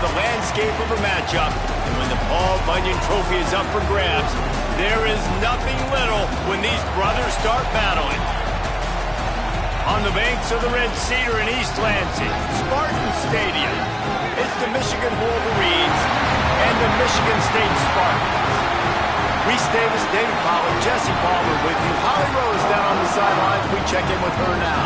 the landscape of a matchup. And when the Paul Bunyan Trophy is up for grabs, there is nothing little when these brothers start battling. On the banks of the Red Cedar in East Lansing, Spartan Stadium, it's the Michigan Wolverines and the Michigan State Spartans. Reese Davis, David Pollack, Jesse Palmer with you. Holly Rose down on the sidelines. We check in with her now.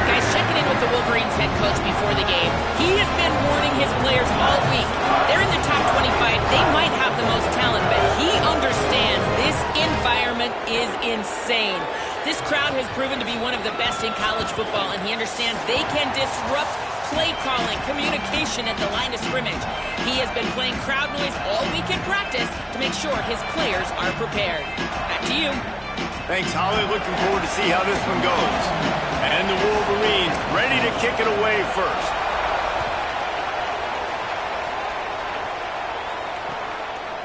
Guys, checking in with the Wolverines head coach before the game. He has been warning his players all week. They're in the top 25. They might have the most talent, but he understands this environment is insane. This crowd has proven to be one of the best in college football, and he understands they can disrupt play calling, communication at the line of scrimmage. He has been playing crowd noise all week in practice to make sure his players are prepared. Back to you. Thanks, Holly. Looking forward to see how this one goes. And the Wolverines ready to kick it away first.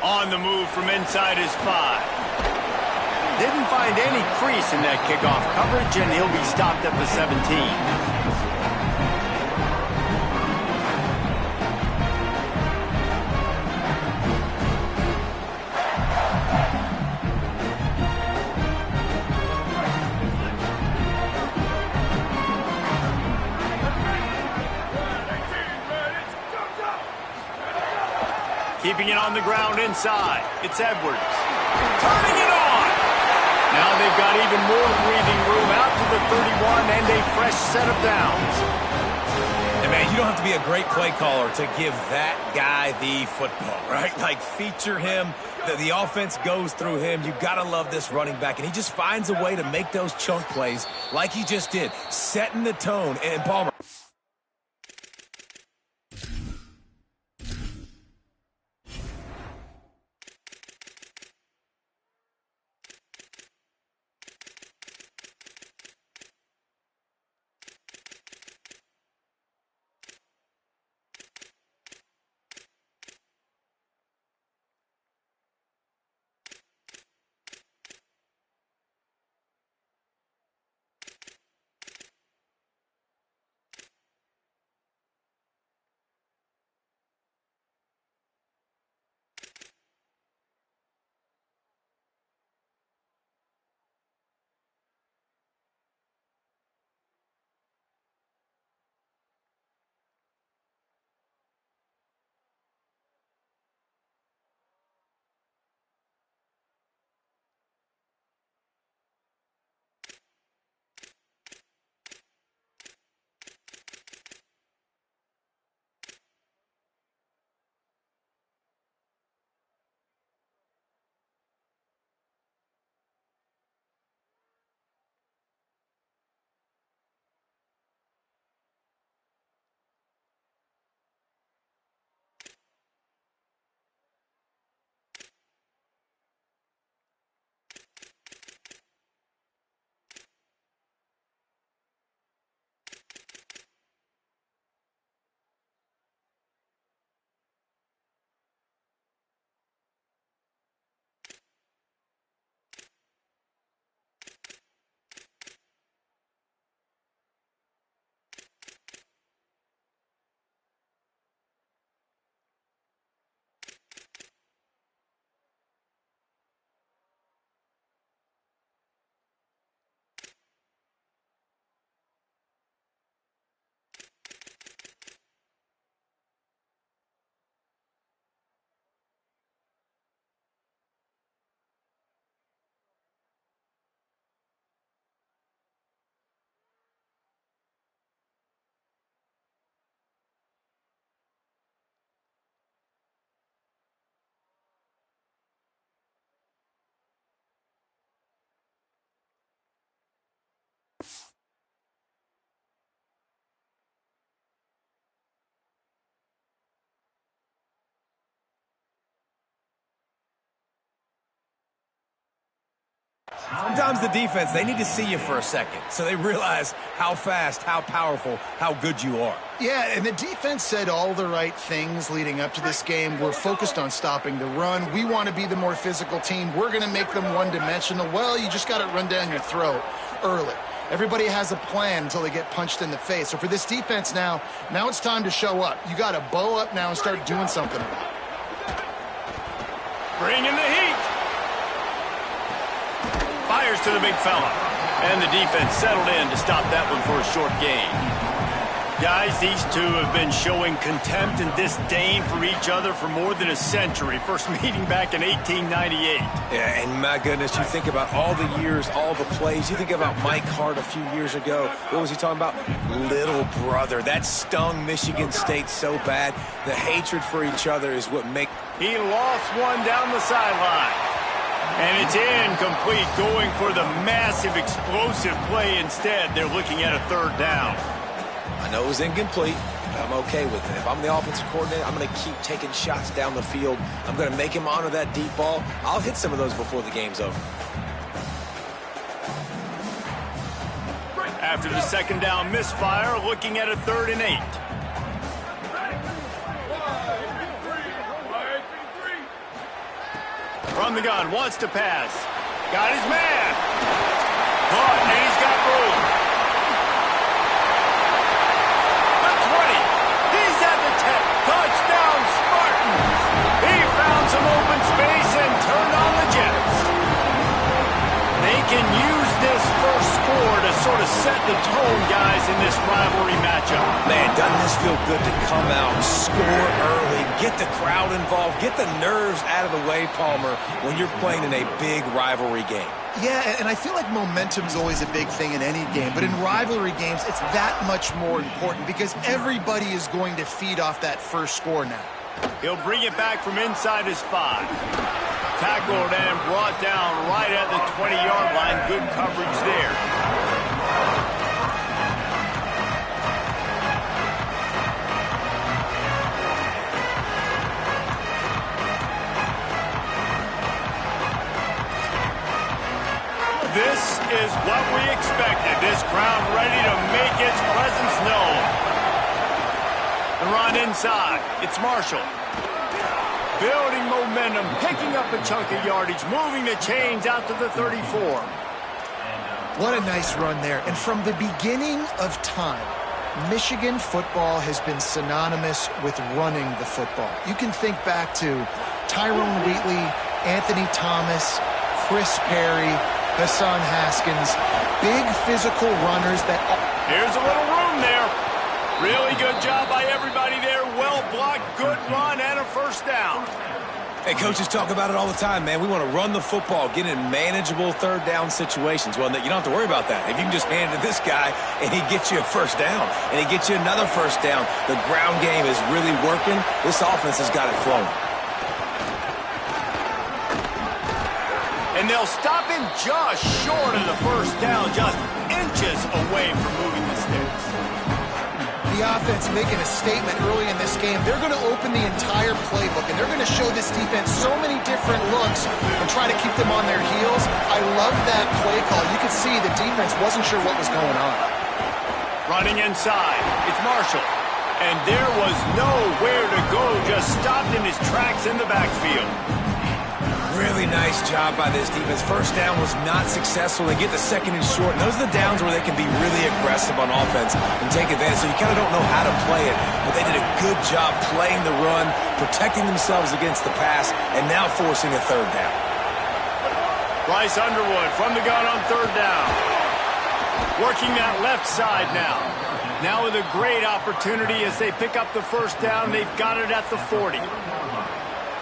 On the move from inside his 5. Didn't find any crease in that kickoff coverage, and he'll be stopped at the 17. Keeping it on the ground inside. It's Edwards. Turning it on. Now they've got even more breathing room out to the 31 and a fresh set of downs. And man, you don't have to be a great play caller to give that guy the football, right? Like, feature him. The offense goes through him. You got to love this running back. And he just finds a way to make those chunk plays like he just did, setting the tone. And Palmer. Sometimes the defense, they need to see you for a second so they realize how fast, how powerful, how good you are. Yeah, and the defense said all the right things leading up to this game. We're focused on stopping the run. We want to be the more physical team. We're going to make them one-dimensional. Well, you just got it run down your throat early. Everybody has a plan until they get punched in the face. So for this defense now it's time to show up. You got to bow up now and start doing something about it. Bring in the heat. Fires to the big fella. And the defense settled in to stop that one for a short gain. Guys, these two have been showing contempt and disdain for each other for more than a century. First meeting back in 1898. Yeah, and my goodness, you think about all the years, all the plays. You think about Mike Hart a few years ago. What was he talking about? Little brother. That stung Michigan State so bad. The hatred for each other is what makes... He lost one down the sideline. And it's incomplete, going for the massive, explosive play instead. They're looking at a third down. I know it was incomplete, but I'm okay with it. If I'm the offensive coordinator, I'm going to keep taking shots down the field. I'm going to make him honor that deep ball. I'll hit some of those before the game's over. After the second down misfire, looking at a 3rd and 8. From the gun, wants to pass. Got his man. Caught, and he's got room. The 20. He's at the 10. Touchdown, Spartans. He found some open space and turned on the Jets. They can use this first score to sort of set the tone, guys, in this rivalry matchup. Man, doesn't this feel good to come out, score early, get the crowd involved, get the nerves out of the way, Palmer, when you're playing in a big rivalry game? Yeah, and I feel like momentum's always a big thing in any game, but in rivalry games, it's that much more important because everybody is going to feed off that first score now. He'll bring it back from inside his 5. Tackled and brought down right at the 20-yard line. Good coverage there. This is what we expected. This crowd ready to make its presence known. And run inside. It's Marshall. Building momentum, picking up a chunk of yardage, moving the chains out to the 34. What a nice run there. And from the beginning of time, Michigan football has been synonymous with running the football. You can think back to Tyrone Wheatley, Anthony Thomas, Chris Perry, Hassan Haskins, big physical runners that... Here's a little room there. Really good job by everybody there. Well blocked, good run, and a first down. Hey, coaches talk about it all the time, man. We want to run the football, get in manageable third down situations. Well, you don't have to worry about that. If you can just hand it to this guy and he gets you a first down and he gets you another first down, the ground game is really working. This offense has got it flowing. And they'll stop him just short of the first down, just inches away from moving the sticks. The offense making a statement early in this game. They're going to open the entire playbook, and they're going to show this defense so many different looks and try to keep them on their heels. I love that play call. You could see the defense wasn't sure what was going on. Running inside, it's Marshall. And there was nowhere to go, just stopped in his tracks in the backfield. Really nice job by this defense. First down was not successful. They get the second and short. And those are the downs where they can be really aggressive on offense and take advantage. So you kind of don't know how to play it. But they did a good job playing the run, protecting themselves against the pass, and now forcing a third down. Bryce Underwood from the gun on third down. Working that left side now. Now with a great opportunity as they pick up the first down. They've got it at the 40.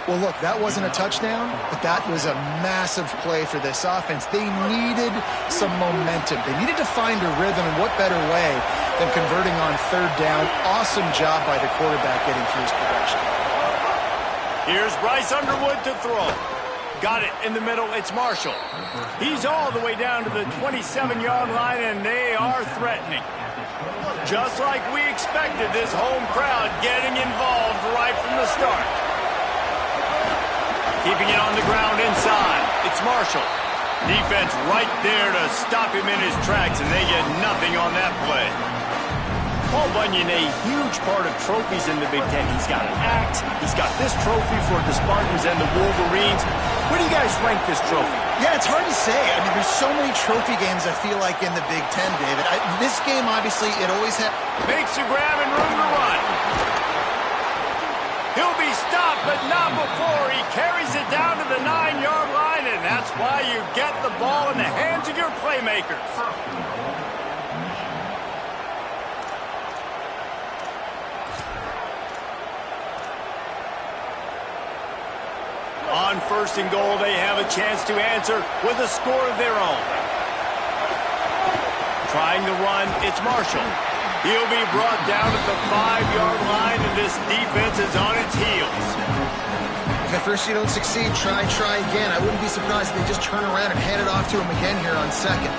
Well, look, that wasn't a touchdown, but that was a massive play for this offense. They needed some momentum. They needed to find a rhythm, and what better way than converting on third down. Awesome job by the quarterback getting through his progression. Here's Bryce Underwood to throw. Got it in the middle. It's Marshall. He's all the way down to the 27-yard line, and they are threatening. Just like we expected, this home crowd getting involved right from the start. Keeping it on the ground inside. It's Marshall. Defense right there to stop him in his tracks, and they get nothing on that play. Paul Bunyan, a huge part of trophies in the Big Ten. He's got an axe. He's got this trophy for the Spartans and the Wolverines. Where do you guys rank this trophy? Yeah, it's hard to say. I mean, there's so many trophy games, I feel like, in the Big Ten, David. This game, obviously, it always had... Makes a grab and room to run. He'll be stopped, but not before. He carries it down to the 9-yard line, and that's why you get the ball in the hands of your playmakers. On 1st and goal, they have a chance to answer with a score of their own. Trying to run, it's Marshall. He'll be brought down at the 5-yard line, and this defense is on its heels. If at first you don't succeed, try again. I wouldn't be surprised if they just turn around and hand it off to him again here on 2nd.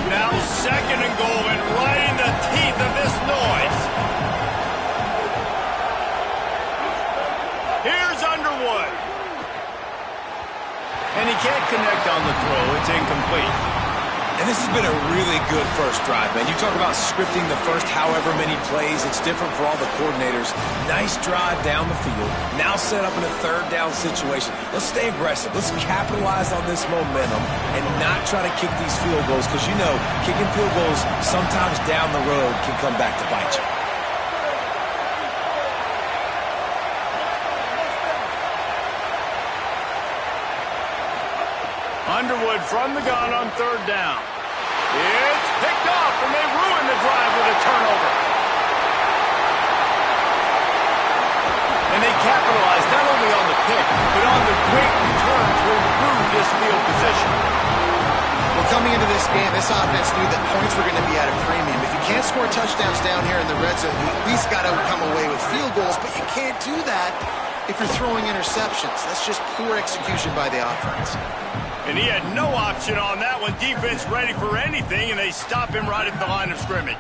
Now 2nd and goal, and right in the teeth of this noise. Here's Underwood. And he can't connect on the throw. It's incomplete. And this has been a really good first drive, man. You talk about scripting the first however many plays. It's different for all the coordinators. Nice drive down the field. Now set up in a 3rd down situation. Let's stay aggressive. Let's capitalize on this momentum and not try to kick these field goals, because, you know, kicking field goals sometimes down the road can come back to bite you. Underwood from the gun on 3rd down. It's picked off, and they ruin the drive with a turnover. And they capitalize not only on the pick, but on the great return to improve this field position. Well, coming into this game, this offense knew that points were going to be at a premium. If you can't score touchdowns down here in the red zone, you at least got to come away with field goals, but you can't do that if you're throwing interceptions. That's just poor execution by the offense. And he had no option on that one. Defense ready for anything, and they stop him right at the line of scrimmage.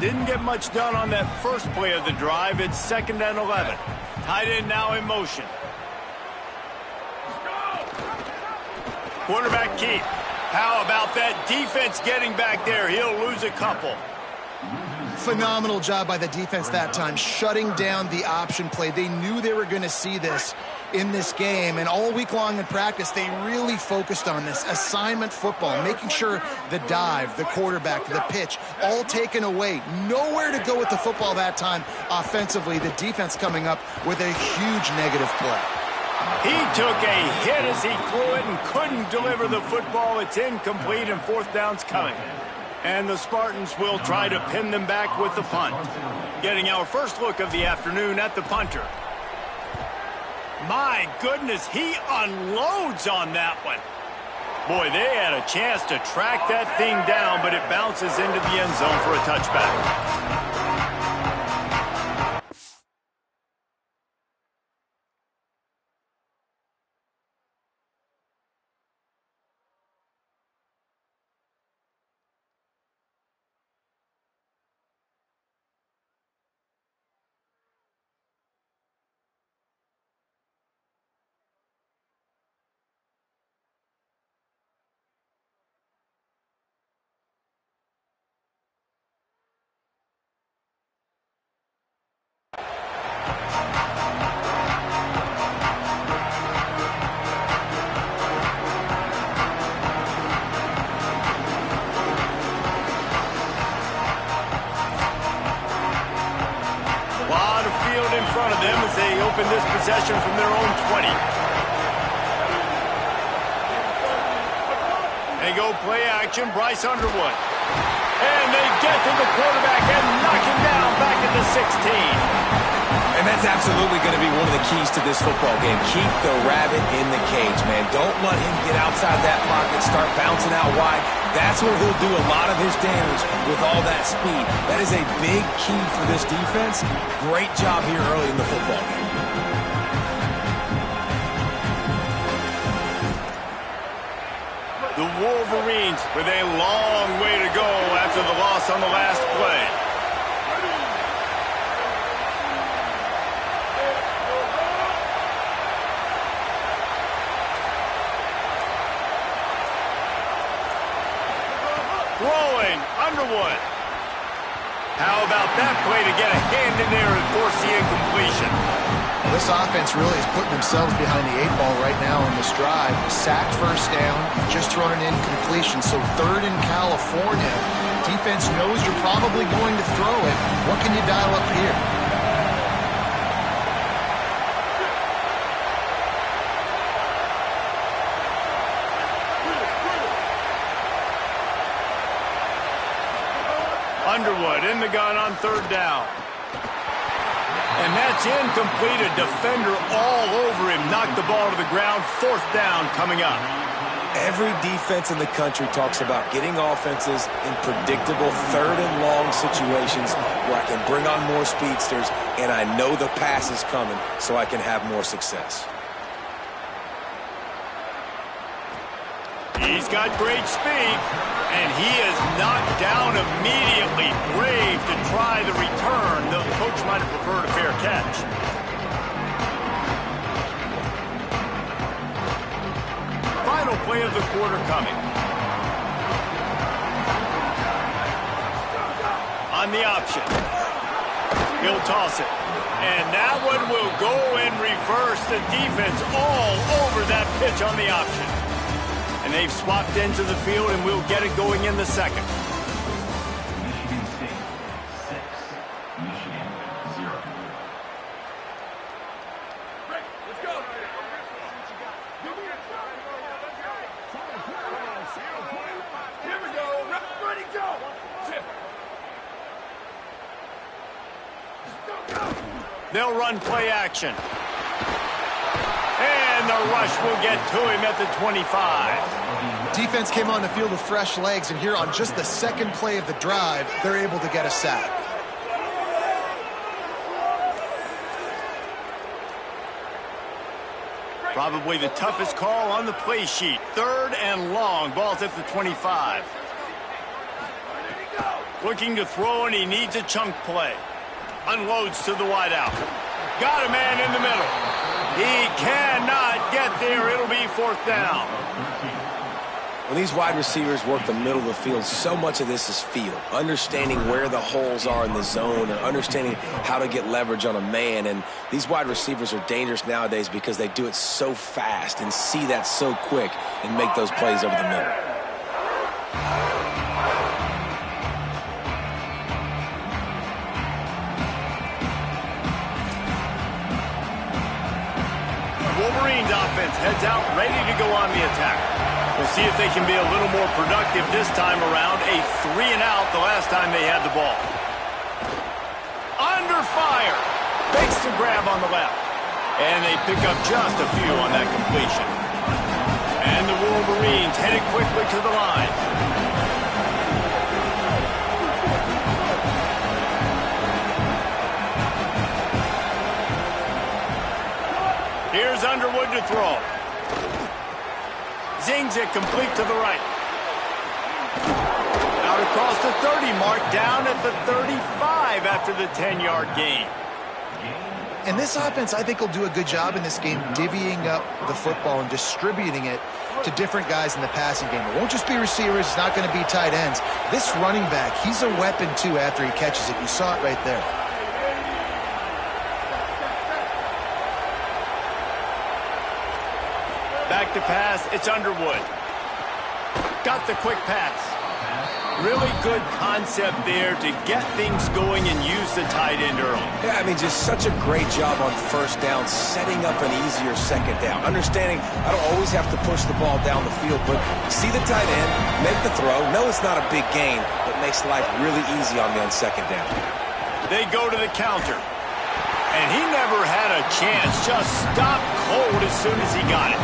Didn't get much done on that first play of the drive. It's 2nd and 11. Tight end now in motion. Quarterback keep. How about that defense getting back there? He'll lose a couple. Phenomenal job by the defense that time, shutting down the option play. They knew they were going to see this in this game, and all week long in practice, they really focused on this assignment football, making sure the dive, the quarterback, the pitch, all taken away. Nowhere to go with the football that time offensively. The defense coming up with a huge negative play. He took a hit as he threw it and couldn't deliver the football. It's incomplete, and 4th down's coming. And the Spartans will try to pin them back with the punt. Getting our first look of the afternoon at the punter. My goodness, he unloads on that one. Boy, they had a chance to track that thing down, but it bounces into the end zone for a touchback. Open this possession from their own 20. They go play action, Bryce Underwood. And they get to the quarterback and knock him down back at the 16. And that's absolutely going to be one of the keys to this football game. Keep the rabbit in the cage, man. Don't let him get outside that pocket, start bouncing out wide. That's where he'll do a lot of his damage with all that speed. That is a big key for this defense. Great job here early in the football game. The Wolverines with a long way to go after the loss on the last play. Throwing, Underwood. How about that play to get a hand in there and force the incompletion? Well, this offense really is putting themselves behind the 8 ball right now on this drive. Sacked first down, just thrown an incompletion. So 3rd in California. Defense knows you're probably going to throw it. What can you dial up here? Underwood in the gun on 3rd down. And that's incomplete. A defender all over him. Knocked the ball to the ground. 4th down coming up. Every defense in the country talks about getting offenses in predictable 3rd and long situations where I can bring on more speedsters and I know the pass is coming so I can have more success. He's got great speed, and he is knocked down immediately. Brave to try the return, though the coach might have preferred a fair catch. Final play of the quarter coming. On the option. He'll toss it. And that one will go in reverse. The defense all over that pitch on the option. And they've swapped into the field, and we'll get it going in the 2nd. Michigan State 6, Michigan 0. Let's go. Here we go. Ready, go. They'll run play action. And the rush will get to him at the 25. Defense came on the field with fresh legs, and here on just the 2nd play of the drive, they're able to get a sack. Probably the toughest call on the play sheet. 3rd and long. Ball's at the 25. Looking to throw, and he needs a chunk play. Unloads to the wideout. Got a man in the middle. He cannot get there. It'll be 4th down. When these wide receivers work the middle of the field, so much of this is feel. Understanding where the holes are in the zone and understanding how to get leverage on a man. And these wide receivers are dangerous nowadays because they do it so fast and see that so quick and make those plays over the middle. Wolverines offense heads out, ready to go on the attack. We'll see if they can be a little more productive this time around. A 3-and-out the last time they had the ball. Under fire. Makes the grab on the left. And they pick up just a few on that completion. And the Wolverines headed quickly to the line. Here's Underwood to throw. Zings it complete to the right. Out across the 30 mark, down at the 35 after the 10-yard gain. And this offense, I think, will do a good job in this game divvying up the football and distributing it to different guys in the passing game. It won't just be receivers. It's not going to be tight ends. This running back, he's a weapon, too, after he catches it. You saw it right there. Back to pass, it's Underwood. Got the quick pass. Really good concept there to get things going and use the tight end early. Yeah, I mean, just such a great job on 1st down, setting up an easier 2nd down. Understanding I don't always have to push the ball down the field, but see the tight end, make the throw. No, it's not a big gain, but makes life really easy on me on 2nd down. They go to the counter. And he never had a chance, just stopped cold as soon as he got it.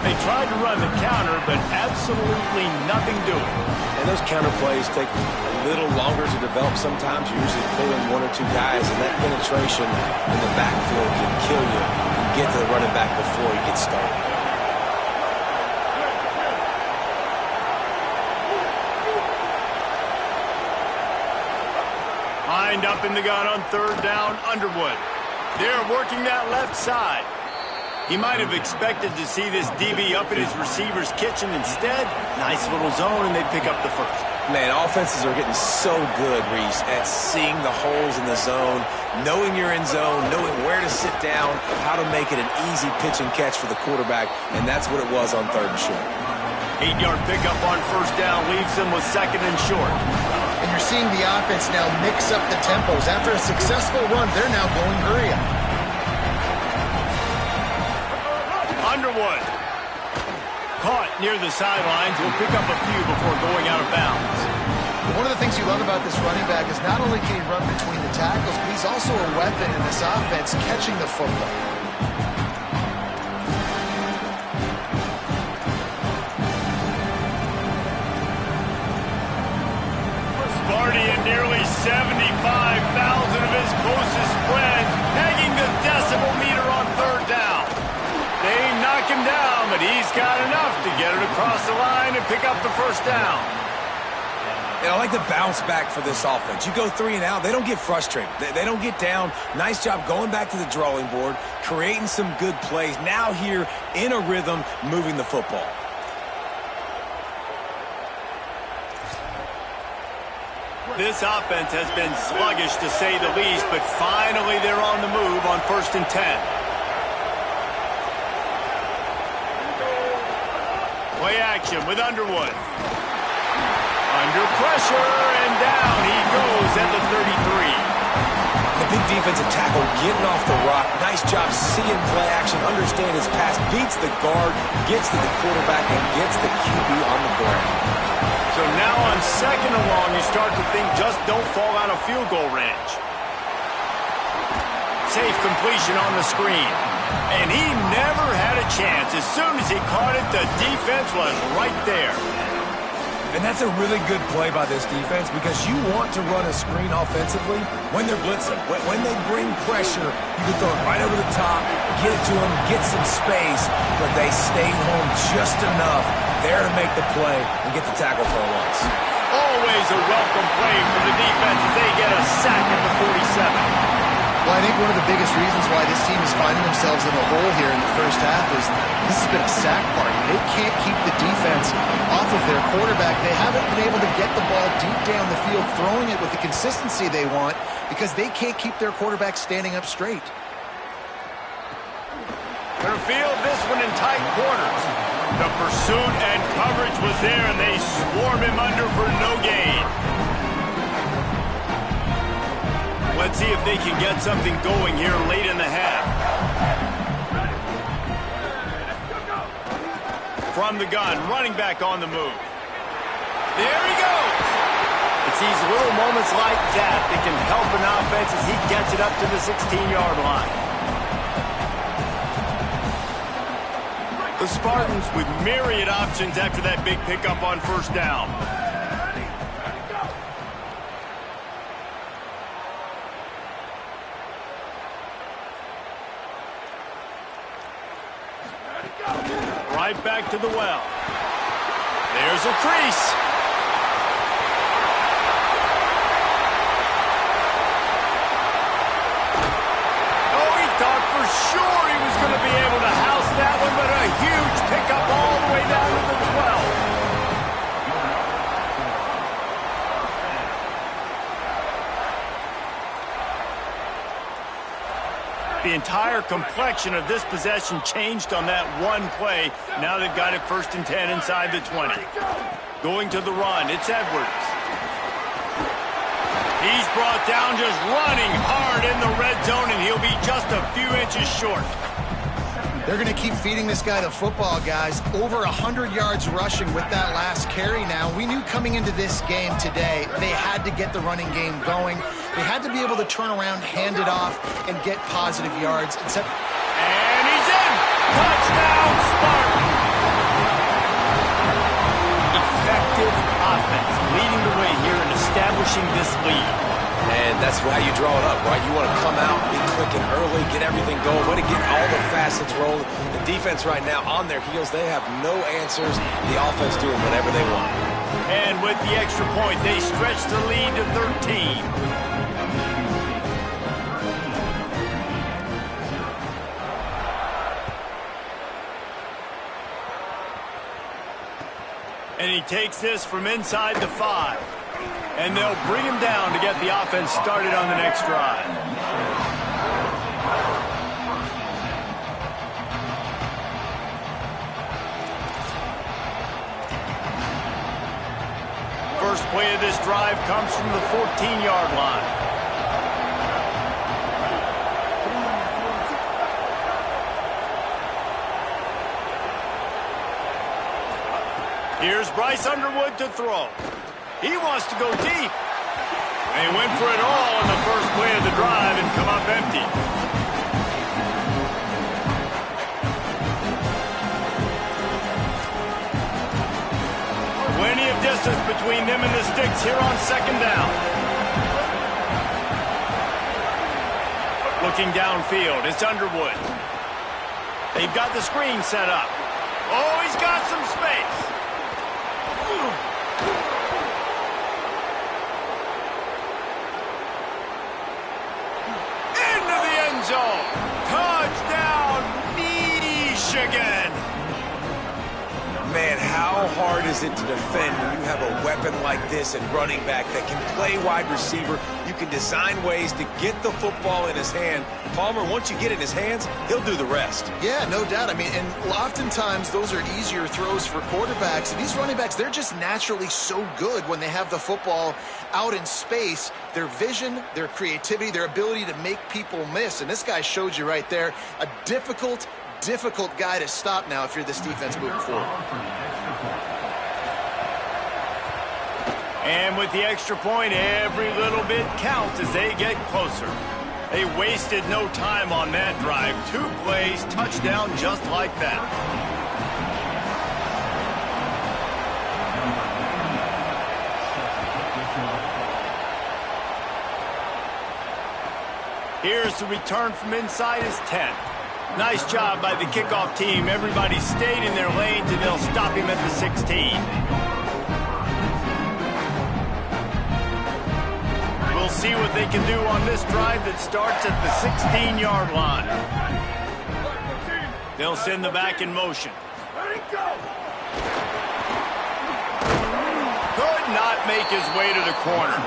They tried to run the counter, but absolutely nothing doing. And those counter plays take a little longer to develop sometimes. You usually pull in 1 or 2 guys, and that penetration in the backfield can kill you. You get to the running back before he gets started. Lined up in the gun on 3rd down, Underwood. They're working that left side. He might have expected to see this DB up in his receiver's kitchen. Instead, nice little zone, and they pick up the first. Man, offenses are getting so good, Reese, at seeing the holes in the zone, knowing you're in zone, knowing where to sit down, how to make it an easy pitch and catch for the quarterback, and that's what it was on 3rd and short. 8-yard pickup on 1st down leaves them with 2nd and short. And you're seeing the offense now mix up the tempos. After a successful run, they're now going hurry up. Underwood. Caught near the sidelines. Will pick up a few before going out of bounds. One of the things you love about this running back is not only can he run between the tackles, but he's also a weapon in this offense catching the football. Sparty and nearly 75,000 of his closest friends pegging the decibel meter on 3rd down. They knock him down, but he's got enough to get it across the line and pick up the 1st down. And I like the bounce back for this offense. You go 3 and out, they don't get frustrated. They don't get down. Nice job going back to the drawing board, creating some good plays. Now here in a rhythm, moving the football. This offense has been sluggish to say the least, but finally they're on the move on 1st and 10. Play action with Underwood. Under pressure, and down he goes at the 33. The big defensive tackle getting off the rock. Nice job seeing play action, understand his pass, beats the guard, gets to the quarterback, and gets the QB on the ground. So now on 2nd and long, you start to think just don't fall out of field goal range. Safe completion on the screen. And he never had a chance. As soon as he caught it, the defense was right there. And that's a really good play by this defense because you want to run a screen offensively when they're blitzing. When they bring pressure, you can throw it right over the top, get it to them, get some space, but they stayed home just enough there to make the play and get the tackle for once. Always a welcome play for the defense as they get a sack at the 47. Well, I think one of the biggest reasons why this team is finding themselves in a hole here in the 1st half is this has been a sack party. They can't keep the defense off of their quarterback. They haven't been able to get the ball deep down the field, throwing it with the consistency they want because they can't keep their quarterback standing up straight. They'll field this one in tight quarters. The pursuit and coverage was there, and they swarm him under for no gain. Let's see if they can get something going here late in the half. From the gun, running back on the move. There he goes. It's these little moments like that that can help an offense as he gets it up to the 16-yard line. The Spartans with myriad options after that big pickup on 1st down. Right back to the well. There's a crease. Oh, he thought for sure he was going to be able to house that one, but a huge pickup all the way down to the 12. The entire complexion of this possession changed on that one play. Now they've got it 1st and 10 inside the 20. Going to the run, it's Edwards. He's brought down just running hard in the red zone, and he'll be just a few inches short. They're going to keep feeding this guy the football, guys. Over 100 yards rushing with that last carry now. We knew coming into this game today they had to get the running game going. They had to be able to turn around, hand it off, and get positive yards. And he's in! Touchdown, Spartan! Effective offense leading the way here in establishing this lead. And that's how you draw it up, right? You want to come out, be clicking early, get everything going, way to get all the facets rolling. The defense right now on their heels, they have no answers. The offense doing whatever they want. And with the extra point, they stretch the lead to 13. And he takes this from inside the 5. And they'll bring him down to get the offense started on the next drive. First play of this drive comes from the 14-yard line. Here's Bryce Underwood to throw. He wants to go deep. They went for it all on the first play of the drive and come up empty. Plenty of distance between them and the sticks here on second down. Looking downfield, it's Underwood. They've got the screen set up. Oh, he's got some space. Into the end zone. Touchdown, Michigan. Man, how hard is it to defend when you have a weapon like this and running back that can play wide receiver? You can design ways to get the football in his hand. Palmer, once you get it in his hands, he'll do the rest. Yeah, no doubt. I mean, and oftentimes those are easier throws for quarterbacks. And these running backs, they're just naturally so good when they have the football out in space. Their vision, their creativity, their ability to make people miss. And this guy showed you right there a difficult guy to stop now if you're this defense moving forward. And with the extra point, every little bit counts as they get closer. They wasted no time on that drive. 2 plays, touchdown just like that. Here's the return from inside his 10. Nice job by the kickoff team. Everybody stayed in their lanes, and they'll stop him at the 16. We'll see what they can do on this drive that starts at the 16-yard line. They'll send the back in motion. Could not make his way to the corner.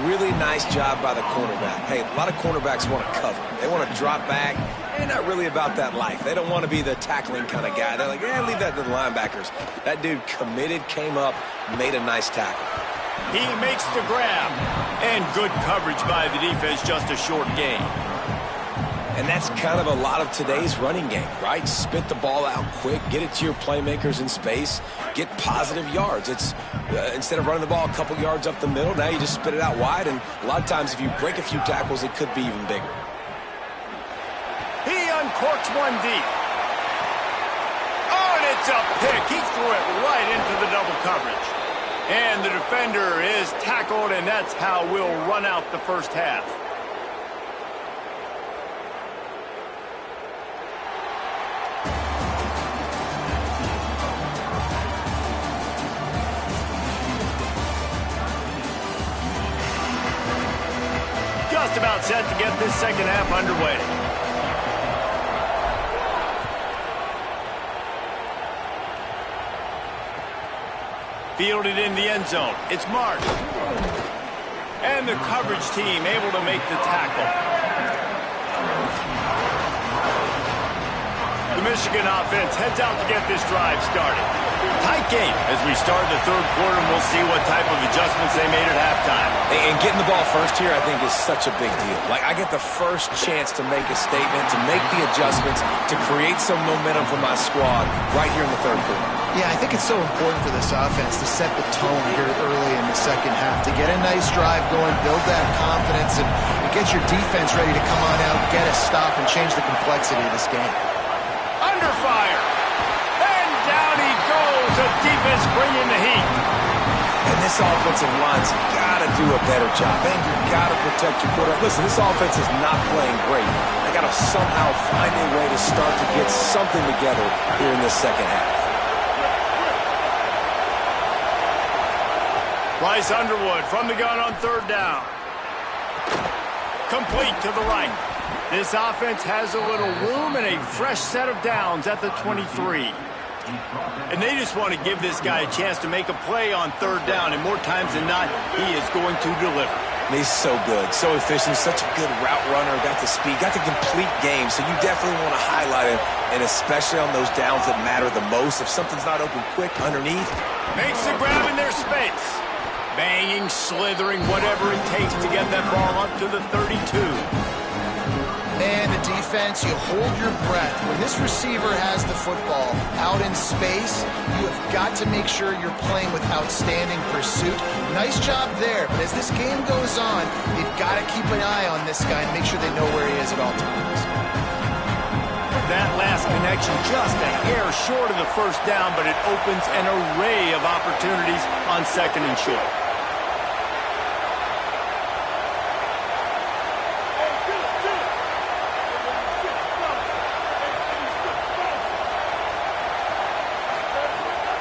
Really nice job by the cornerback. Hey, a lot of cornerbacks want to cover. They want to drop back. They're not really about that life. They don't want to be the tackling kind of guy. They're like, yeah, leave that to the linebackers. That dude committed, came up, made a nice tackle. He makes the grab. And good coverage by the defense, just a short gain. And that's kind of a lot of today's running game, right? Spit the ball out quick, get it to your playmakers in space, get positive yards. It's instead of running the ball a couple yards up the middle, now you just spit it out wide, and a lot of times if you break a few tackles, it could be even bigger. He uncorks one deep. Oh, and it's a pick. He threw it right into the double coverage. And the defender is tackled, and that's how we'll run out the first half. Just about set to get this second half underway. Fielded in the end zone. It's Mark. And the coverage team able to make the tackle. The Michigan offense heads out to get this drive started. Tight game as we start the third quarter, and we'll see what type of adjustments they made at halftime. And getting the ball first here, I think, is such a big deal. Like, I get the first chance to make a statement, to make the adjustments, to create some momentum for my squad right here in the third quarter. Yeah, I think it's so important for this offense to set the tone here early in the second half, to get a nice drive going, build that confidence, and get your defense ready to come on out, get a stop, and change the complexity of this game. Under fire. And down he goes. The defense bringing the heat. And this offensive line's got to do a better job. And you've got to protect your quarterback. Listen, this offense is not playing great. They got to somehow find a way to start to get something together here in this second half. Bryce Underwood from the gun on third down. Complete to the right. This offense has a little room and a fresh set of downs at the 23. And they just want to give this guy a chance to make a play on third down, and more times than not, he is going to deliver. He's so good, so efficient, such a good route runner, got the speed, got the complete game, so you definitely want to highlight him, and especially on those downs that matter the most. If something's not open quick underneath. Makes the grab in their space. Banging, slithering, whatever it takes to get that ball up to the 32. Man, the defense, you hold your breath. When this receiver has the football out in space, you have got to make sure you're playing with outstanding pursuit. Nice job there, but as this game goes on, you've got to keep an eye on this guy and make sure they know where he is at all times. That last connection just a hair short of the first down, but it opens an array of opportunities on second and short.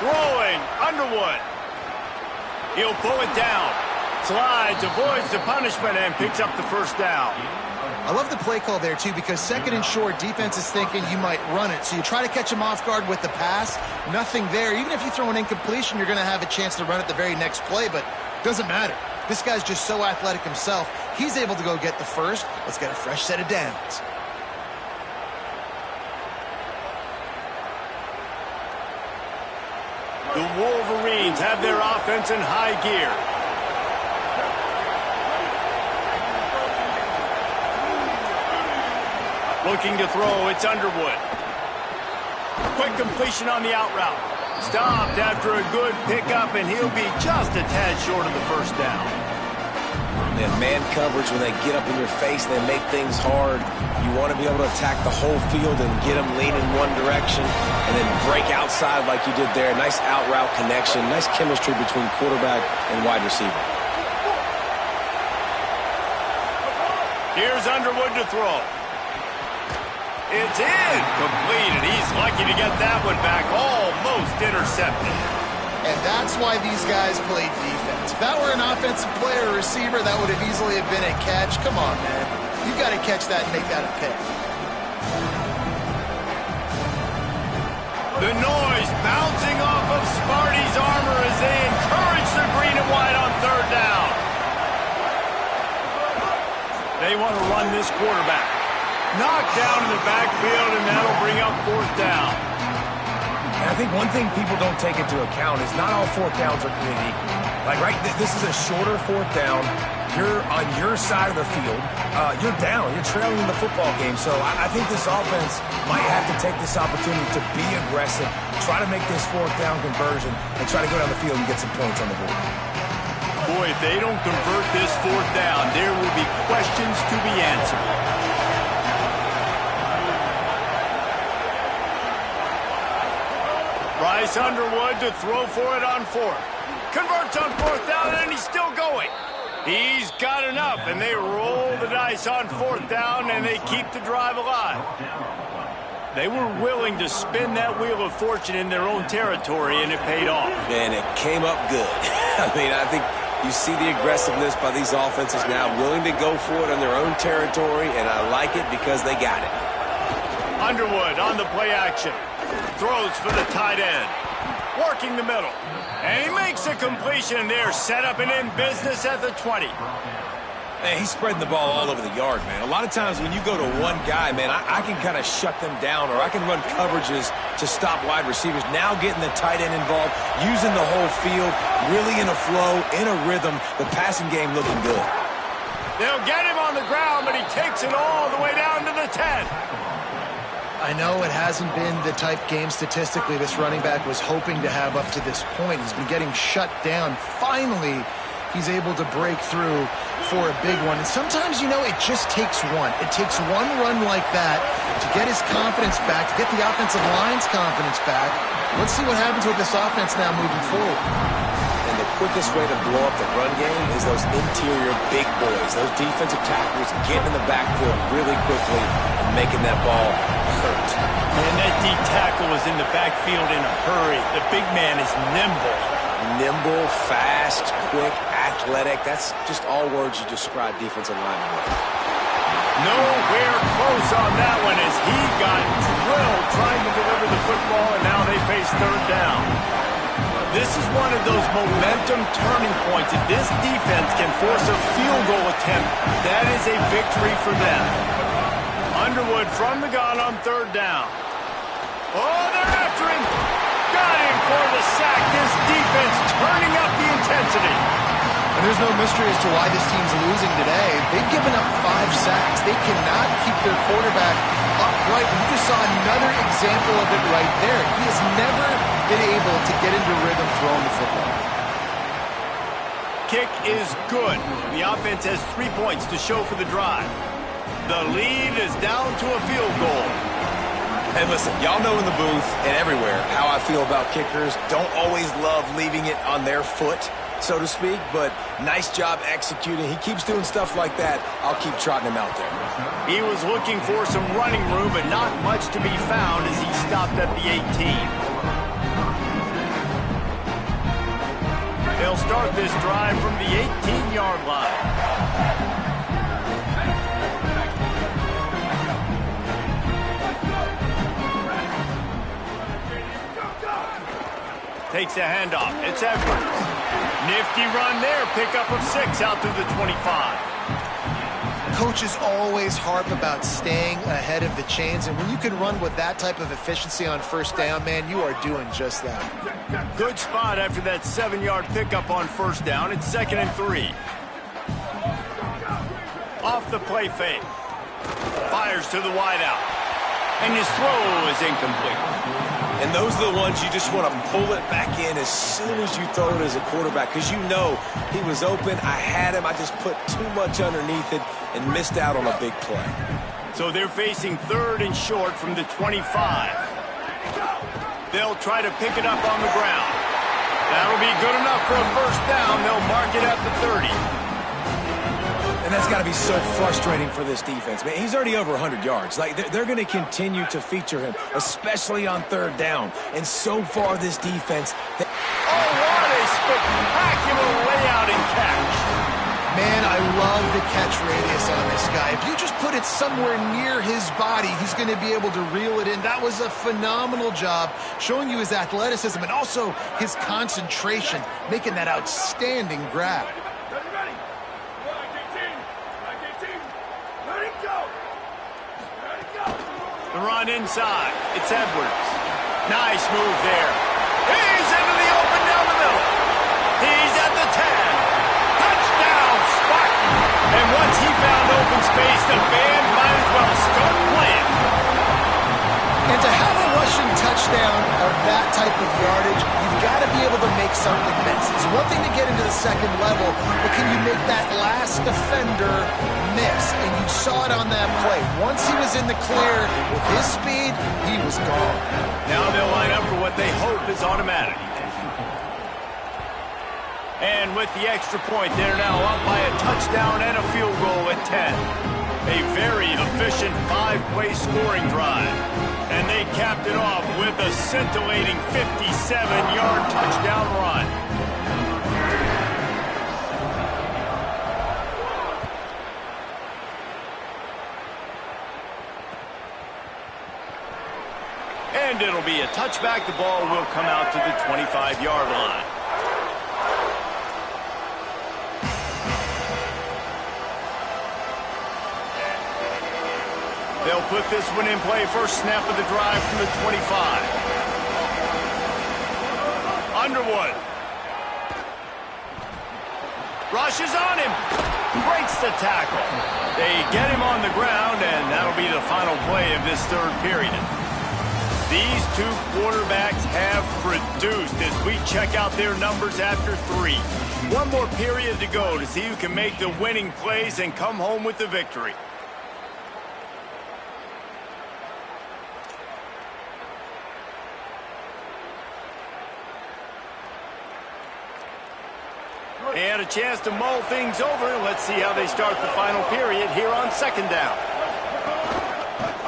Throwing, Underwood. He'll pull it down. Slides, avoids the punishment, and picks up the first down. I love the play call there, too, because second and short, defense is thinking you might run it. So you try to catch him off guard with the pass. Nothing there. Even if you throw an incompletion, you're going to have a chance to run it the very next play, but it doesn't matter. This guy's just so athletic himself. He's able to go get the first. Let's get a fresh set of downs. The Wolverines have their offense in high gear. Looking to throw, it's Underwood. Quick completion on the out route. Stopped after a good pickup, and he'll be just a tad short of the first down. And man coverage, when they get up in your face, they make things hard. You want to be able to attack the whole field and get them lean in one direction and then break outside like you did there. Nice out route connection, nice chemistry between quarterback and wide receiver. Here's Underwood to throw. It's in. Complete, and he's lucky to get that one back. Almost intercepted. And that's why these guys play defense. If that were an offensive player or receiver, that would have easily have been a catch. Come on, man. You got to catch that and make that a pick. The noise bouncing off of Sparty's armor as they encourage the green and white on third down. They want to run this quarterback. Knocked down in the backfield, and that'll bring up fourth down. And I think one thing people don't take into account is not all fourth downs are created equal. Like, right, this is a shorter fourth down. You're on your side of the field. You're down. You're trailing in the football game. So I think this offense might have to take this opportunity to be aggressive, try to make this fourth down conversion, and try to go down the field and get some points on the board. Boy, if they don't convert this fourth down, there will be questions to be answered. Bryce Underwood to throw for it on fourth. Converts on fourth down, and he's still going. He's got enough, and they roll the dice on fourth down, and they keep the drive alive. They were willing to spin that wheel of fortune in their own territory, and it paid off. And it came up good. I mean, I think you see the aggressiveness by these offenses now, willing to go for it on their own territory, and I like it because they got it. Underwood on the play action. Throws for the tight end. Working the middle. And he makes a completion there. Set up and in business at the 20. Man, he's spreading the ball all over the yard, man. A lot of times when you go to one guy, man, I can kind of shut them down, or I can run coverages to stop wide receivers. Now getting the tight end involved, using the whole field, really in a flow, in a rhythm. The passing game looking good. They'll get him on the ground, but he takes it all the way down to the 10. I know it hasn't been the type game statistically this running back was hoping to have up to this point. He's been getting shut down. Finally, he's able to break through for a big one. And sometimes, you know, it just takes one. It takes one run like that to get his confidence back, to get the offensive line's confidence back. Let's see what happens with this offense now moving forward. And the quickest way to blow up the run game is those interior big boys, those defensive tackles getting in the backfield really quickly and making that ball hurt. And that D tackle was in the backfield in a hurry. The big man is nimble. Nimble, fast, quick, athletic. That's just all words you describe defensive linemen with. Nowhere close on that one as he got drilled trying to deliver the football, and now they face third down. This is one of those momentum turning points. If this defense can force a field goal attempt, that is a victory for them. Underwood from the gun on third down. Oh, they're after him. Got him for the sack. This defense turning up the intensity. And there's no mystery as to why this team's losing today. They've given up 5 sacks. They cannot keep their quarterback upright. You just saw another example of it right there. He has never been able to get into rhythm throwing the football. Kick is good. The offense has 3 points to show for the drive. The lead is down to a field goal. Hey, listen, y'all know in the booth and everywhere how I feel about kickers. Don't always love leaving it on their foot, so to speak, but nice job executing. He keeps doing stuff like that. I'll keep trotting him out there. He was looking for some running room, but not much to be found as he stopped at the 18. They'll start this drive from the 18-yard line. Takes a handoff. It's Edwards. Nifty run there. Pickup of 6 out through the 25. Coaches always harp about staying ahead of the chains, and when you can run with that type of efficiency on first down, man, you are doing just that. Good spot after that 7-yard pickup on first down. It's 2nd and 3. Off the play fake. Fires to the wideout. And his throw is incomplete. And those are the ones you just want to pull it back in as soon as you throw it as a quarterback, because you know he was open, I had him, I just put too much underneath it and missed out on a big play. So they're facing 3rd and short from the 25. They'll try to pick it up on the ground. That'll be good enough for a first down. They'll mark it at the 30. And that's got to be so frustrating for this defense. Man, he's already over 100 yards. Like, they're going to continue to feature him, especially on third down. And so far, this defense... Oh, what a spectacular layout and catch. Man, I love the catch radius on this guy. If you just put it somewhere near his body, he's going to be able to reel it in. That was a phenomenal job, showing you his athleticism and also his concentration, making that outstanding grab. The run inside. It's Edwards. Nice move there. He's into the open down the middle. He's at the 10. Touchdown, Spartan. And once he found open space, the band might as well start playing. And to have a rushing touchdown of that type of yardage, you've got to be able to make something miss. It's one thing to get into the second level, but can you make that last defender miss? And you saw it on that play. Once he was in the clear with his speed, he was gone. Now they'll line up for what they hope is automatic. And with the extra point, they're now up by a touchdown and a field goal at 10. A very efficient 5-play scoring drive. And they capped it off with a scintillating 57-yard touchdown run. And it'll be a touchback. The ball will come out to the 25-yard line. They'll put this one in play. First snap of the drive from the 25. Underwood. Rushes on him. Breaks the tackle. They get him on the ground, and that'll be the final play of this third period. These two quarterbacks have produced as we check out their numbers after 3. One more period to go to see who can make the winning plays and come home with the victory. They had a chance to mull things over. Let's see how they start the final period here on second down.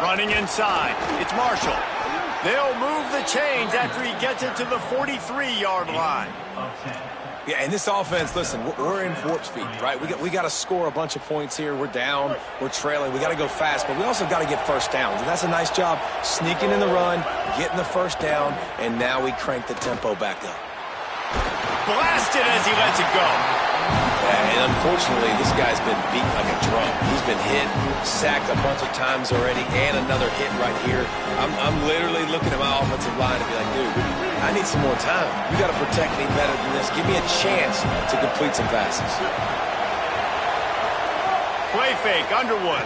Running inside, it's Marshall. They'll move the chains after he gets it to the 43-yard line. Of 10. Yeah, and this offense, listen, we're in warp speed, right? We got to score a bunch of points here. We're down, we're trailing. We got to go fast, but we also got to get first downs. And that's a nice job sneaking in the run, getting the first down, and now we crank the tempo back up. Blasted as he lets it go. Yeah, and unfortunately, this guy's been beat like a drum. He's been hit, sacked a bunch of times already, and another hit right here. I'm literally looking at my offensive line and be like, dude, I need some more time. You got to protect me better than this. Give me a chance to complete some passes. Play fake, Underwood.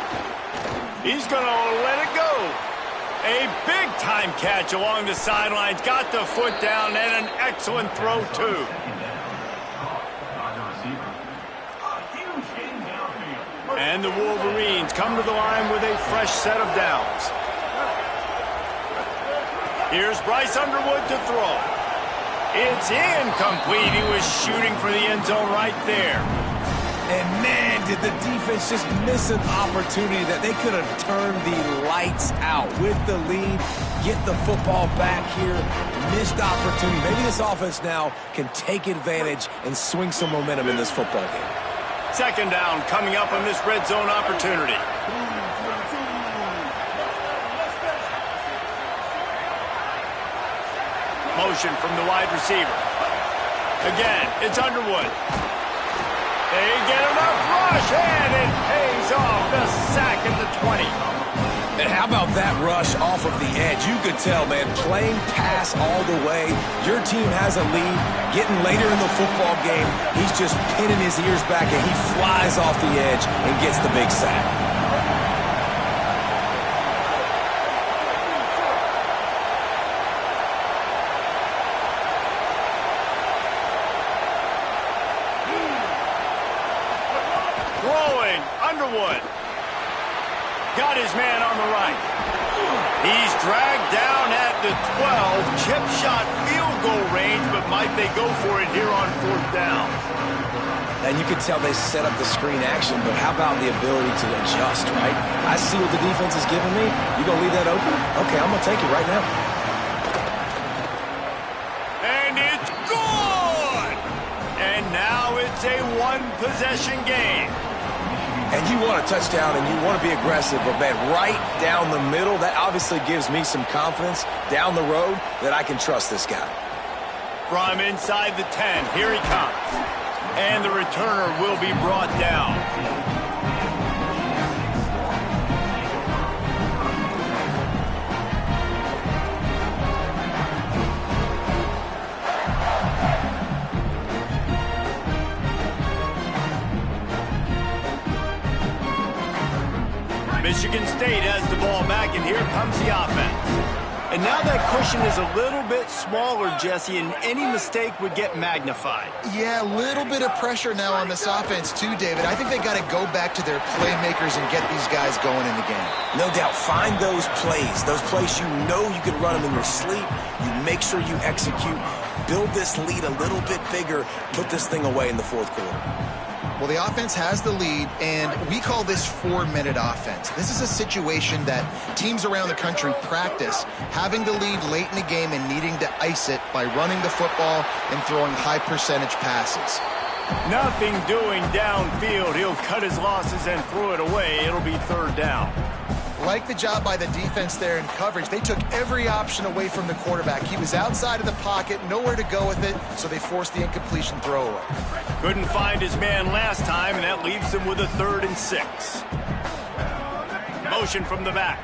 He's going to let it go. A big-time catch along the sidelines. Got the foot down and an excellent throw, too. On the receiver. A huge gain downfield. And the Wolverines come to the line with a fresh set of downs. Here's Bryce Underwood to throw. It's incomplete. He was shooting for the end zone right there. And man, did the defense just miss an opportunity that they could have turned the lights out with the lead, get the football back here, missed opportunity. Maybe this offense now can take advantage and swing some momentum in this football game. Second down coming up on this red zone opportunity. Motion from the wide receiver. Again, it's Underwood. They get enough rush, and it pays off. The sack at the 20. And how about that rush off of the edge? You could tell, man, playing pass all the way. Your team has a lead. Getting later in the football game, he's just pinning his ears back, and he flies off the edge and gets the big sack. Throwing, Underwood. Got his man on the right. He's dragged down at the 12. Chip shot field goal range, but might they go for it here on fourth down? And you can tell they set up the screen action, but how about the ability to adjust, right? I see what the defense is giving me. You gonna leave that open? Okay, I'm gonna take it right now. And it's good! And now it's a one-possession game. And you want a touchdown and you want to be aggressive, but man, right down the middle, that obviously gives me some confidence down the road that I can trust this guy. From inside the 10, here he comes. And the returner will be brought down. Michigan State has the ball back, and here comes the offense. And now that cushion is a little bit smaller, Jesse, and any mistake would get magnified. Yeah, a little bit of pressure now on this offense too, David. I think they got to go back to their playmakers and get these guys going in the game. No doubt, find those plays you know you can run them in your sleep. You make sure you execute, build this lead a little bit bigger, put this thing away in the fourth quarter. Well, the offense has the lead, and we call this 4-minute offense. This is a situation that teams around the country practice, having the lead late in the game and needing to ice it by running the football and throwing high-percentage passes. Nothing doing downfield. He'll cut his losses and throw it away. It'll be third down. Like the job by the defense there in coverage. They took every option away from the quarterback. He was outside of the pocket, nowhere to go with it, so they forced the incompletion throwaway. Couldn't find his man last time, and that leaves him with a 3rd and 6. Motion from the back.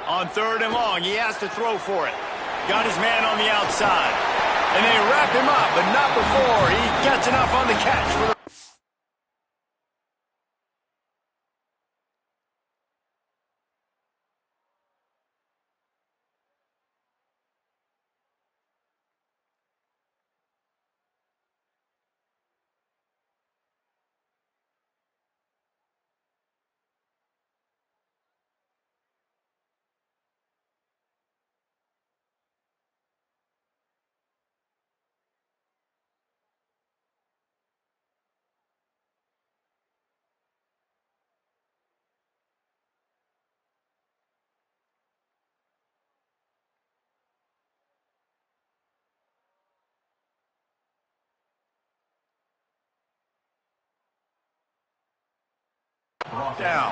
On 3rd and long, he has to throw for it. Got his man on the outside. And they wrap him up, but not before he gets enough on the catch for the down.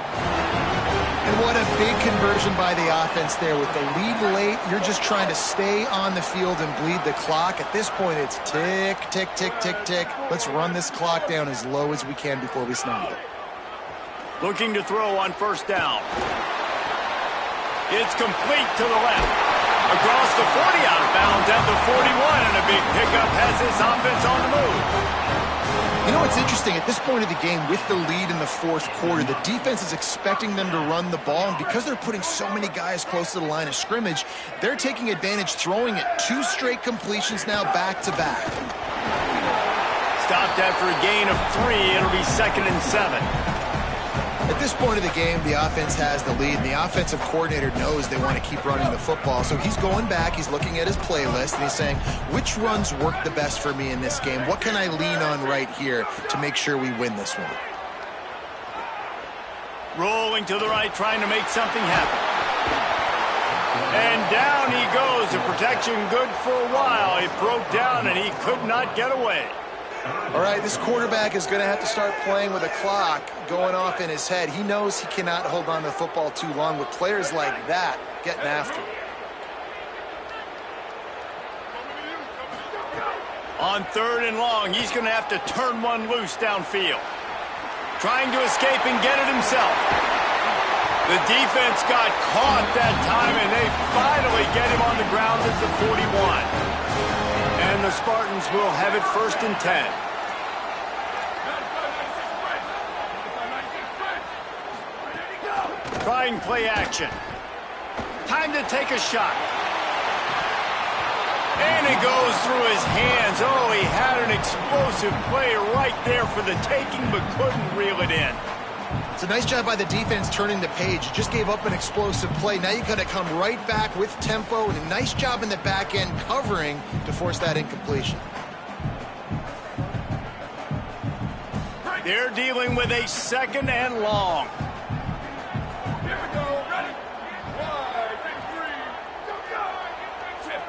And what a big conversion by the offense there. With the lead late, you're just trying to stay on the field and bleed the clock. At this point, it's tick, tick, tick, tick, tick. Let's run this clock down as low as we can before we snap it. Looking to throw on first down. It's complete to the left. Across the 40, out of bounds at the 41, and a big pickup has this offense on the move. You know what's interesting? At this point of the game, with the lead in the fourth quarter, the defense is expecting them to run the ball, and because they're putting so many guys close to the line of scrimmage, they're taking advantage, throwing it. 2 straight completions now back-to-back. Stopped after a gain of 3. It'll be 2nd and 7. At this point of the game, the offense has the lead, and the offensive coordinator knows they want to keep running the football. So he's going back, he's looking at his playlist, and he's saying, which runs work the best for me in this game? What can I lean on right here to make sure we win this one? Rolling to the right, trying to make something happen. And down he goes. The protection good for a while. It broke down, and he could not get away. All right, this quarterback is going to have to start playing with a clock going off in his head. He knows he cannot hold on to the football too long with players like that getting after him. On 3rd and long, he's going to have to turn one loose downfield. Trying to escape and get it himself. The defense got caught that time, and they finally get him on the ground at the 41. And the Spartans will have it 1st and 10. Trying play action. Time to take a shot. And it goes through his hands. Oh, he had an explosive play right there for the taking, but couldn't reel it in. It's a nice job by the defense turning the page. You just gave up an explosive play. Now you got to come right back with tempo, and a nice job in the back end covering to force that incompletion. They're dealing with a 2nd and long. Here we go. Ready? 1, 2, 3. Go, shift.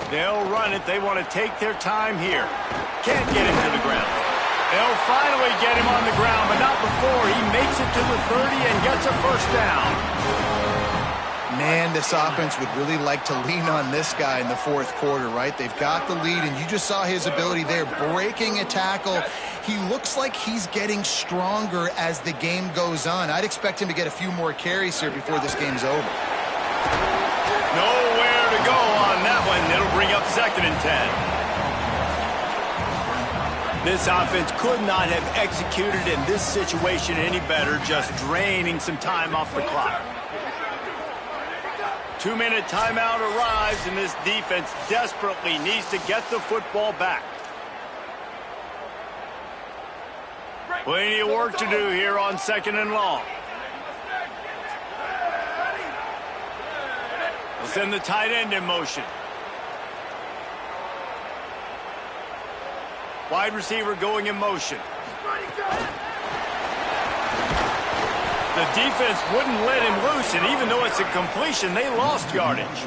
They'll run it. They want to take their time here. Can't get him to the ground. They'll finally get him on the ground, but not before he makes it to the 30 and gets a 1st down. Man, this offense would really like to lean on this guy in the fourth quarter, right? They've got the lead, and you just saw his ability there, breaking a tackle. He looks like he's getting stronger as the game goes on. I'd expect him to get a few more carries here before this game's over. Nowhere to go on that one. It'll bring up 2nd and 10. This offense could not have executed in this situation any better, just draining some time off the clock. 2-minute timeout arrives, and this defense desperately needs to get the football back. Plenty of work to do here on 2nd and long. We'll send the tight end in motion. Wide receiver going in motion. The defense wouldn't let him loose, and even though it's a completion, they lost yardage.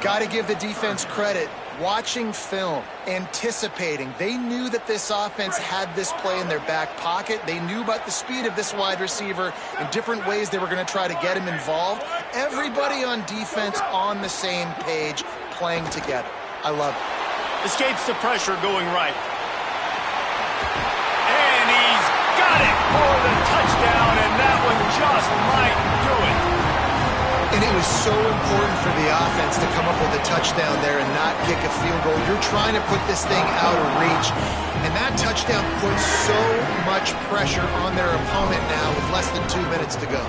Got to give the defense credit. Watching film, anticipating. They knew that this offense had this play in their back pocket. They knew about the speed of this wide receiver and different ways they were going to try to get him involved. Everybody on defense on the same page, playing together. I love it. Escapes the pressure going right. And he's got it for the touchdown, and that one just might do it. And it was so important for the offense to come up with a touchdown there and not kick a field goal. You're trying to put this thing out of reach, and that touchdown puts so much pressure on their opponent now with less than 2 minutes to go.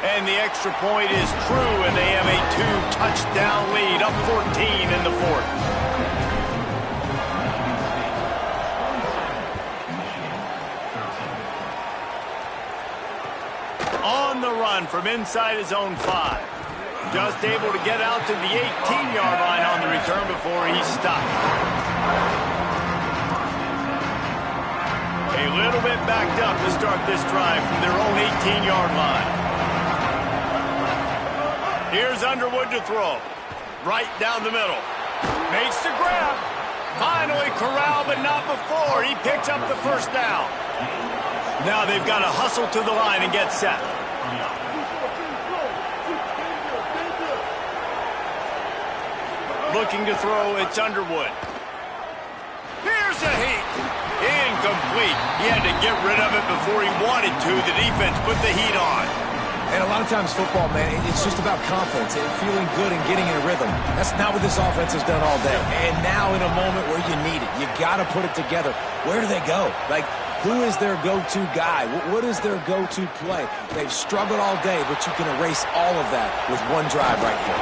And the extra point is true, and they have a 2-touchdown lead, up 14 in the fourth. On the run from inside his own 5. Just able to get out to the 18-yard line on the return before he's stopped. A little bit backed up to start this drive from their own 18-yard line. Here's Underwood to throw. Right down the middle. Makes the grab. Finally corralled, but not before. He picks up the first down. Now they've got to hustle to the line and get set. Looking to throw, it's Underwood. Here's a heat. Incomplete. He had to get rid of it before he wanted to. The defense put the heat on. And a lot of times football, man, it's just about confidence and feeling good and getting in a rhythm. That's not what this offense has done all day. And now in a moment where you need it, you got to put it together. Where do they go? Like, who is their go-to guy? What is their go-to play? They've struggled all day, but you can erase all of that with one drive right here.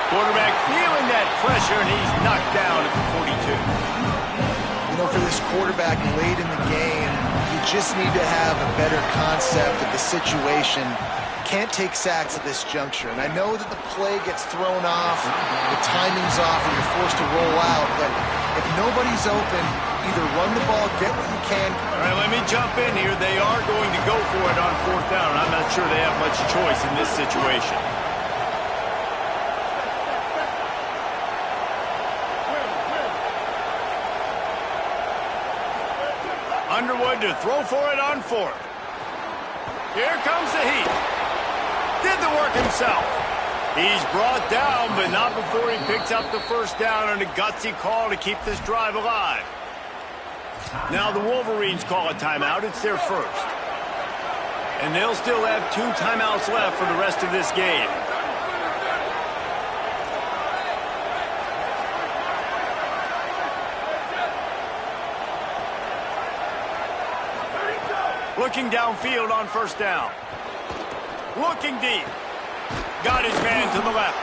Quarterback feeling that pressure, and he's knocked down at the 42. You know, for this quarterback late in the game, you just need to have a better concept of the situation. Can't take sacks at this juncture. And I know that the play gets thrown off, the timing's off, and you're forced to roll out. But if nobody's open, either run the ball, get what you can. All right, let me jump in here. They are going to go for it on fourth down. I'm not sure they have much choice in this situation. Underwood to throw for it on fourth. Here comes the heat. Did the work himself. He's brought down, but not before he picks up the first down on a gutsy call to keep this drive alive. Now the Wolverines call a timeout. It's their first. And they'll still have 2 timeouts left for the rest of this game. Looking downfield on first down. Looking deep. Got his man to the left.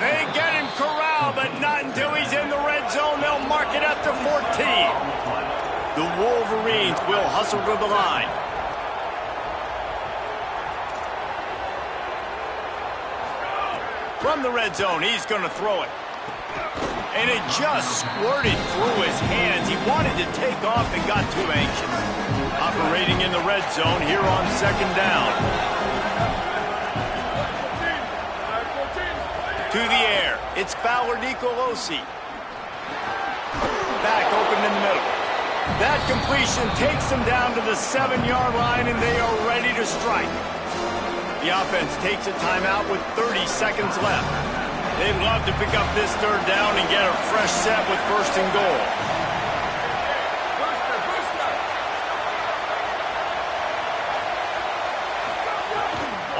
They get him corralled, but not until he's in the red zone. They'll mark it at the 14. The Wolverines will hustle to the line. From the red zone, he's going to throw it. And it just squirted through his hands. He wanted to take off and got too anxious. Operating in the red zone here on second down. To the air. It's Fowler Nicolosi. Back open in the middle. That completion takes them down to the 7-yard line, and they are ready to strike. The offense takes a timeout with 30 seconds left. They'd love to pick up this third down and get a fresh set with first and goal.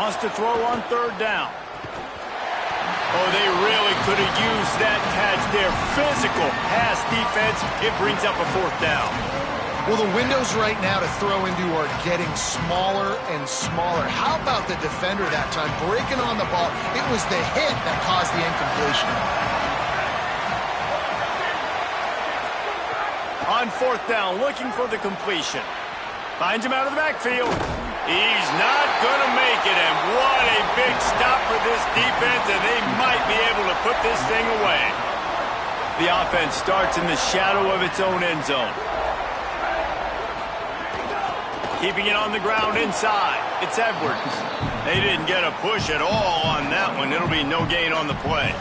Wants to throw on third down. Oh, they really could have used that catch there. Physical pass defense. It brings up a fourth down. Well, the windows right now to throw into are getting smaller and smaller. How about the defender that time breaking on the ball? It was the hit that caused the incompletion. On fourth down, looking for the completion. Finds him out of the backfield. He's not going to make it, and what a big stop for this defense, and they might be able to put this thing away. The offense starts in the shadow of its own end zone. Keeping it on the ground inside. It's Edwards. They didn't get a push at all on that one. It'll be no gain on the play.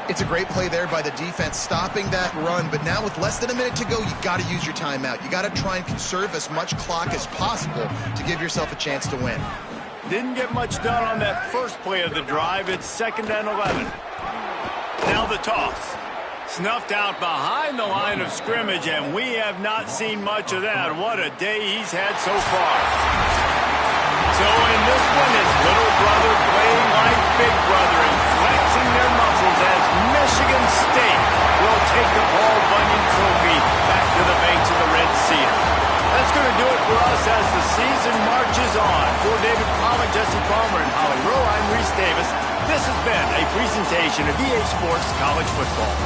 It's a great play there by the defense, stopping that run. But now with less than a minute to go, you got to use your timeout. You got to try and conserve as much clock as possible to give yourself a chance to win. Didn't get much done on that first play of the drive. It's 2nd and 11. Now the toss. Snuffed out behind the line of scrimmage, and we have not seen much of that. What a day he's had so far. So in this one, it's little brother playing like big brother and flexing their muscles as Michigan State will take the Paul Bunyan Trophy back to the banks of the Red Sea. That's going to do it for us as the season marches on. For David Pollack, Jesse Palmer, and Holly Rowe, I'm Reese Davis. This has been a presentation of EA Sports College Football.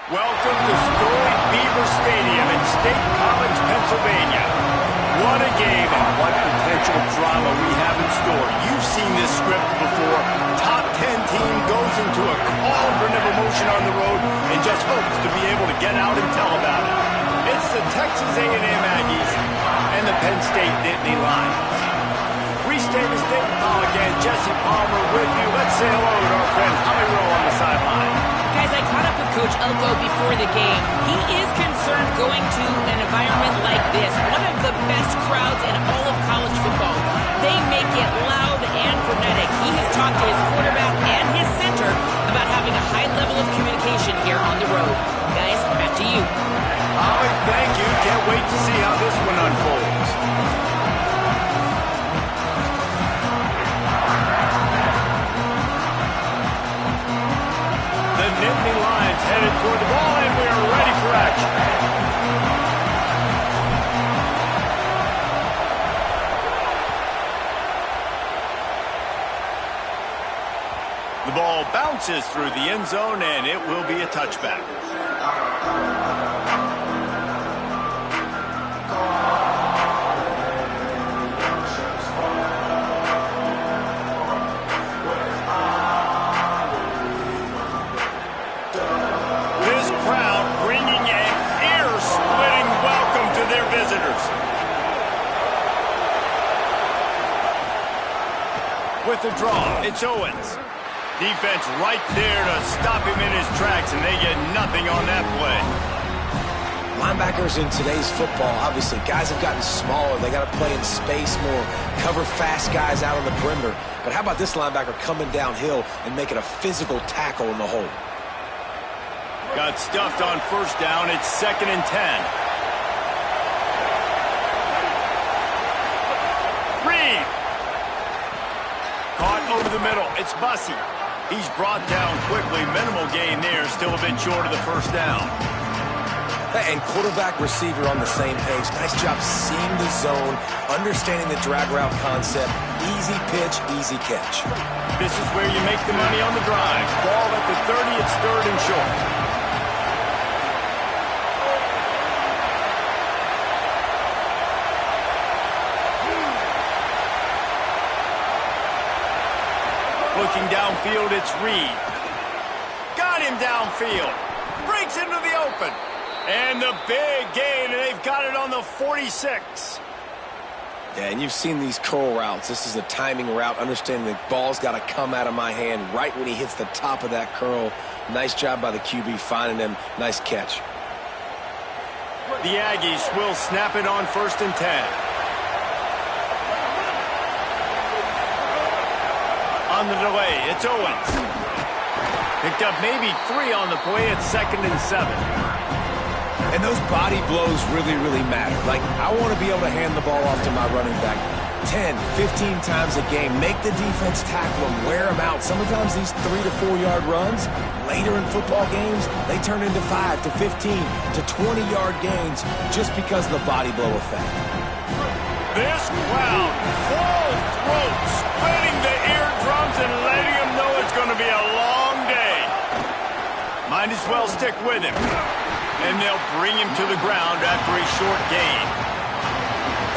Welcome to storied Beaver Stadium in State College, Pennsylvania. What a game and what potential drama we have in store. You've seen this script before. Top 10 team goes into a cauldron of emotion on the road and just hopes to be able to get out and tell about it. It's the Texas A&M Aggies and the Penn State Nittany Lions. Reese Davis, David Pollack, and Jesse Palmer with you. Let's say hello to our friend Howie Rowe on the sideline. Guys, I caught up with Coach Elko before the game. He is concerned going to an environment like this, one of the best crowds in all of college football. They make it loud and frenetic. He has talked to his quarterback and his center about having a high level of communication here on the road. Guys, back to you. Howie, thank you. Can't wait to see how this one unfolds. The Nittany Lions headed toward the ball, and we are ready for action. The ball bounces through the end zone, and it will be a touchback. With the draw, it's Owens. Defense right there to stop him in his tracks, and they get nothing on that play. Linebackers in today's football, obviously, guys have gotten smaller. They got to play in space more, cover fast guys out on the perimeter. But how about this linebacker coming downhill and making a physical tackle in the hole? Got stuffed on first down. It's 2nd and 10. Reed. Caught over the middle. It's Bussey. He's brought down quickly. Minimal gain there. Still a bit short of the first down. And quarterback, receiver on the same page. Nice job seeing the zone, understanding the drag route concept. Easy pitch, easy catch. This is where you make the money on the drive. Ball at the 30. It's 3rd and short. Looking downfield, it's Reed. Got him downfield. Breaks into the open. And the big gain, and they've got it on the 46. Yeah, and you've seen these curl routes. This is a timing route. Understanding the ball's got to come out of my hand right when he hits the top of that curl. Nice job by the QB finding him. Nice catch. The Aggies will snap it on 1st and 10. On the delay, it's Owens. Picked up maybe 3 on the play. It's 2nd and 7. And those body blows really, really matter. Like, I want to be able to hand the ball off to my running back 10, 15 times a game. Make the defense tackle them, wear them out. Sometimes these 3 to 4 yard runs, later in football games, they turn into 5 to 15 to 20 yard gains just because of the body blow effect. This crowd, full throat, splitting the eardrums and letting them know might as well stick with him. And they'll bring him to the ground after a short gain.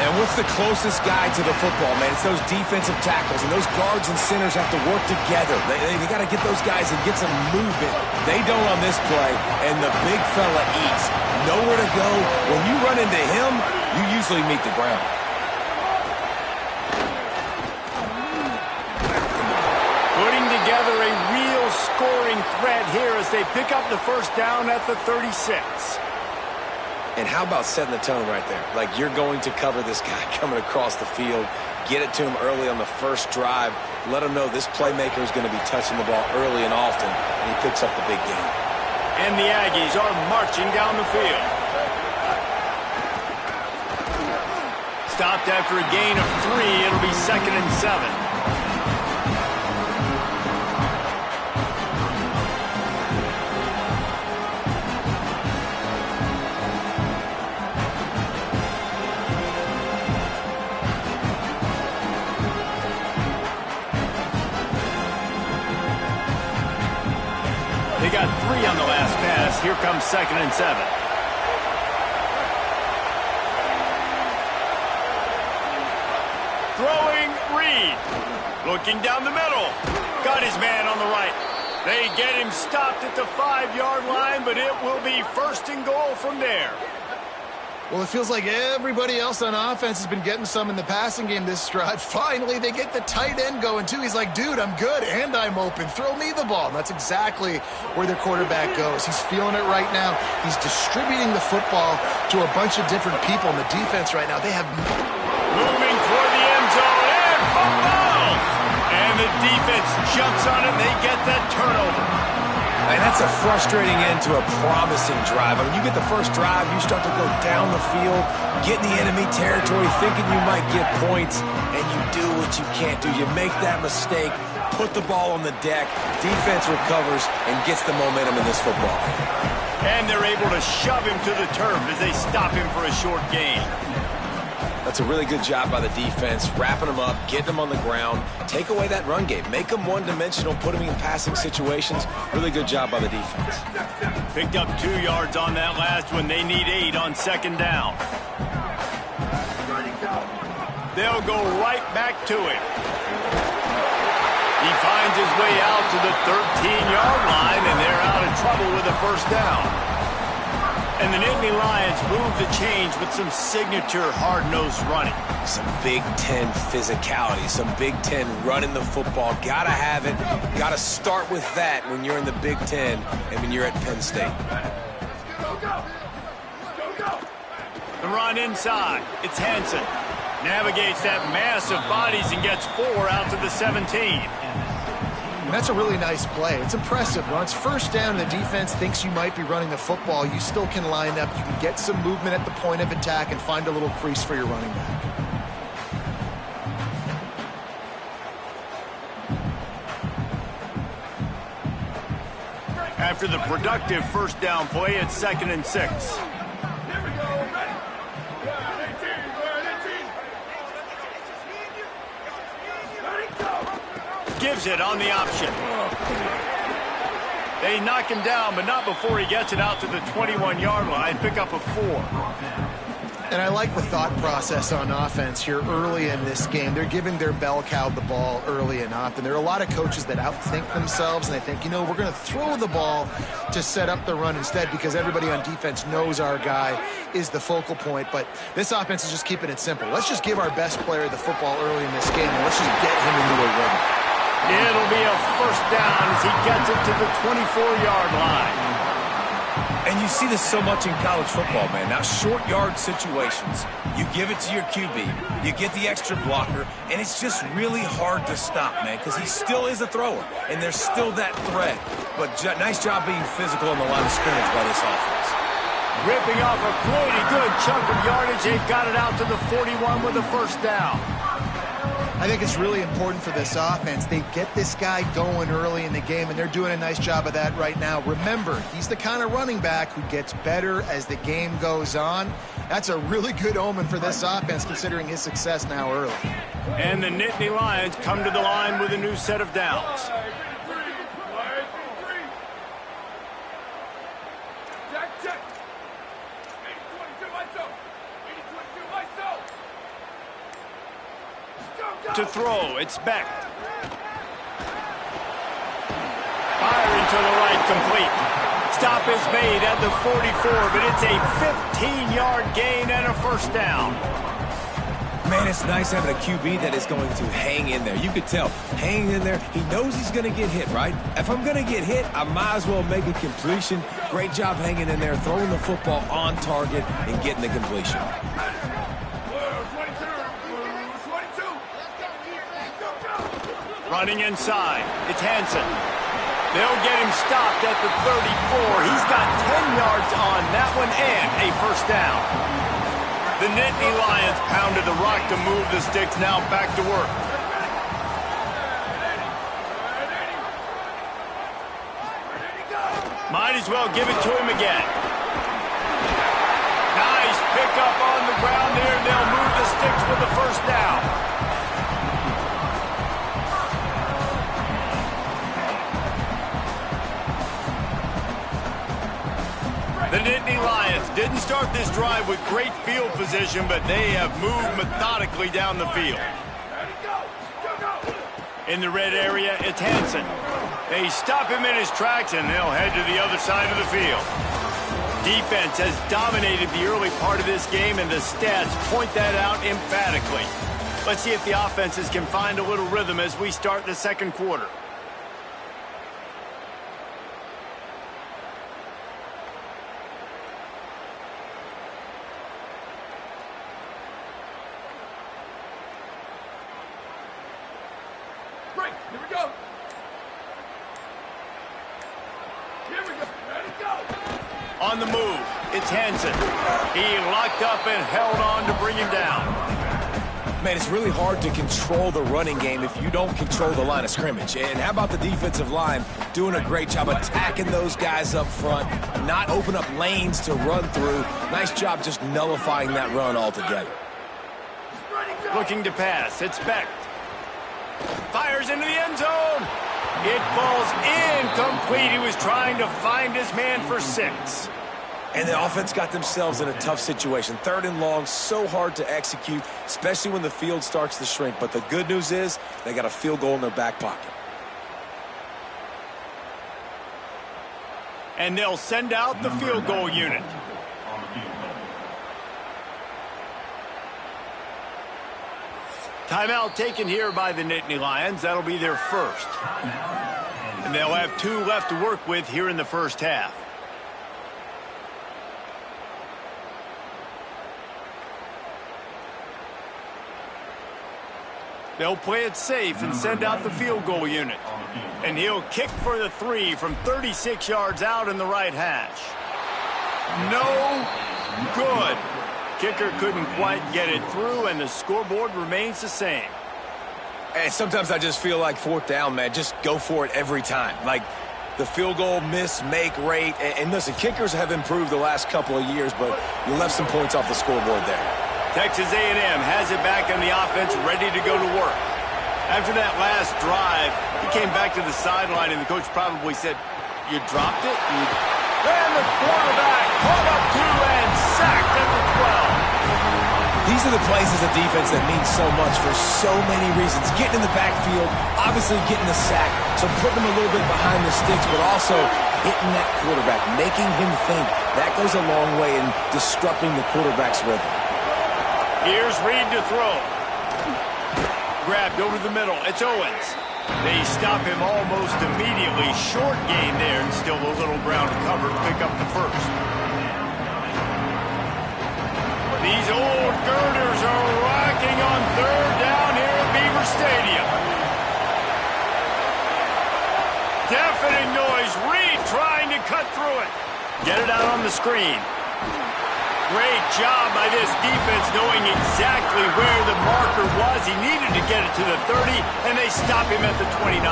And what's the closest guy to the football, man? It's those defensive tackles, and those guards and centers have to work together. They got to get those guys and get some movement. They don't on this play, and the big fella eats. Nowhere to go. When you run into him, you usually meet the ground. Putting together a real scoring threat here as they pick up the first down at the 36. And how about setting the tone right there? Like, you're going to cover this guy coming across the field, get it to him early on the first drive, let him know this playmaker is going to be touching the ball early and often, and he picks up the big game. And the Aggies are marching down the field. Stopped after a gain of 3. It'll be 2nd and 7. They got 3 on the last pass. Here comes 2nd and 7. Throwing Reed. Looking down the middle. Got his man on the right. They get him stopped at the 5-yard line, but it will be 1st and goal from there. Well, it feels like everybody else on offense has been getting some in the passing game this drive. Finally, they get the tight end going, too. He's like, dude, I'm good, and I'm open. Throw me the ball. And that's exactly where their quarterback goes. He's feeling it right now. He's distributing the football to a bunch of different people in the defense right now. They have... Moving toward the end zone, and fumble! And the defense jumps on it, and they get that turnover. And that's a frustrating end to a promising drive. I mean, you get the first drive, you start to go down the field, get in the enemy territory, thinking you might get points, and you do what you can't do. You make that mistake, put the ball on the deck, defense recovers, and gets the momentum in this football. And they're able to shove him to the turf as they stop him for a short gain. That's a really good job by the defense, wrapping them up, getting them on the ground, take away that run game, make them one-dimensional, put them in passing situations. Really good job by the defense. Picked up 2 yards on that last one. They need 8 on 2nd down. They'll go right back to him. He finds his way out to the 13-yard line, and they're out of trouble with a 1st down. And the Nittany Lions move the change with some signature hard-nosed running. Some Big Ten physicality, some Big Ten running the football. Gotta have it. Gotta start with that when you're in the Big Ten and when you're at Penn State. The run inside. It's Hansen. Navigates that mass of bodies and gets 4 out to the 17. And that's a really nice play. It's impressive. When it's 1st down and the defense thinks you might be running the football, you still can line up. You can get some movement at the point of attack and find a little crease for your running back. After the productive 1st down play, it's 2nd and 6. Here we go. Ready? 18. Ready, go. Gives it on the option. They knock him down, but not before he gets it out to the 21-yard line. Pick up a 4. And I like the thought process on offense here early in this game. They're giving their bell cow the ball early and often. There are a lot of coaches that outthink themselves, and they think, you know, we're going to throw the ball to set up the run instead because everybody on defense knows our guy is the focal point. But this offense is just keeping it simple. Let's just give our best player the football early in this game, and let's just get him into a rhythm. It'll be a 1st down as he gets it to the 24-yard line. And you see this so much in college football, man. Now, short yard situations, you give it to your QB, you get the extra blocker, and it's just really hard to stop, man, because he still is a thrower, and there's still that threat. But nice job being physical on the line of scrimmage by this offense. Ripping off a pretty good chunk of yardage. They've got it out to the 41 with a 1st down. I think it's really important for this offense. They get this guy going early in the game, and they're doing a nice job of that right now. Remember, he's the kind of running back who gets better as the game goes on. That's a really good omen for this offense, considering his success now early. And the Nittany Lions come to the line with a new set of downs. to throw. It's Beck. Fire into the right, complete. Stop is made at the 44, but it's a 15-yard gain and a first down. Man, it's nice having a QB that is going to hang in there. You could tell, hanging in there, he knows he's going to get hit, right? If I'm going to get hit, I might as well make a completion. Great job hanging in there, throwing the football on target and getting the completion. Running inside, it's Hansen. They'll get him stopped at the 34. He's got 10 yards on that one and a first down. The Nittany Lions pounded the rock to move the sticks, now back to work. Might as well give it to him again. Nice pickup on the ground there. They'll move the sticks with the first down. The Nittany Lions didn't start this drive with great field position, but they have moved methodically down the field. In the red area, it's Hansen. They stop him in his tracks, and they'll head to the other side of the field. Defense has dominated the early part of this game, and the stats point that out emphatically. Let's see if the offenses can find a little rhythm as we start the second quarter. Here we go. Here we go. Ready, go. On the move, it's Hansen. He locked up and held on to bring him down. Man, it's really hard to control the running game if you don't control the line of scrimmage. And how about the defensive line doing a great job attacking those guys up front, not open up lanes to run through. Nice job just nullifying that run altogether. Looking to pass, it's Beck. Fires into the end zone. It falls incomplete. He was trying to find his man for 6. And the offense got themselves in a tough situation. 3rd and long, so hard to execute, especially when the field starts to shrink. But the good news is they got a field goal in their back pocket. And they'll send out the field goal unit. Timeout taken here by the Nittany Lions. That'll be their first. And they'll have 2 left to work with here in the first half. They'll play it safe and send out the field goal unit. And he'll kick for the 3 from 36 yards out in the right hash. No good. Kicker couldn't quite get it through, and the scoreboard remains the same. And sometimes I just feel like 4th down, man. Just go for it every time. Like the field goal miss-make rate. And listen, kickers have improved the last couple of years, but you left some points off the scoreboard there. Texas A&M has it back on the offense, ready to go to work. After that last drive, he came back to the sideline, and the coach probably said, "You dropped it?" And the quarterback caught up to and sacked at the 12. These are the plays as a defense that mean so much for so many reasons. Getting in the backfield, obviously getting the sack, so putting him a little bit behind the sticks, but also hitting that quarterback, making him think. That goes a long way in disrupting the quarterback's rhythm. Here's Reed to throw. Grabbed over the middle. It's Owens. They stop him almost immediately. Short gain there, and still a little ground to cover to pick up the first. These old girders are rocking on 3rd down here at Beaver Stadium. Deafening noise. Reed trying to cut through it. Get it out on the screen. Great job by this defense knowing exactly where the marker was. He needed to get it to the 30, and they stop him at the 29.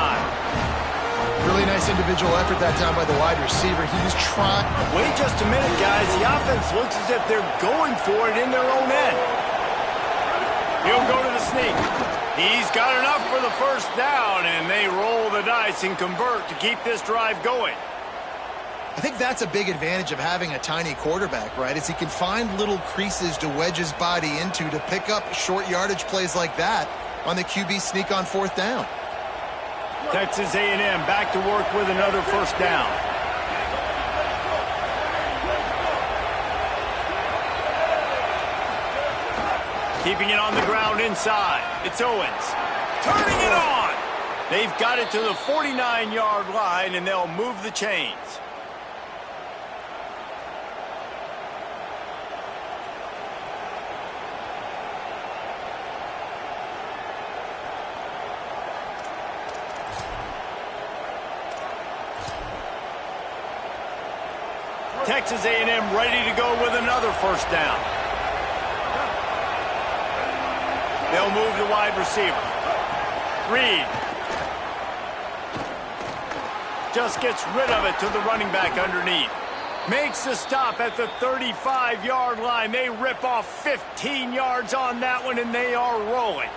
Really nice individual effort that time by the wide receiver. He was trying. Wait just a minute, guys. The offense looks as if they're going for it in their own end. He'll go to the sneak. He's got enough for the first down, and they roll the dice and convert to keep this drive going. I think that's a big advantage of having a tiny quarterback, right? Is he can find little creases to wedge his body into to pick up short yardage plays like that on the QB sneak on 4th down. Texas A&M back to work with another first down. Keeping it on the ground inside. It's Owens. Turning it on. They've got it to the 49-yard line, and they'll move the chains. Texas A&M ready to go with another first down. They'll move the wide receiver. Reed just gets rid of it to the running back underneath. Makes the stop at the 35-yard line. They rip off 15 yards on that one, and they are rolling.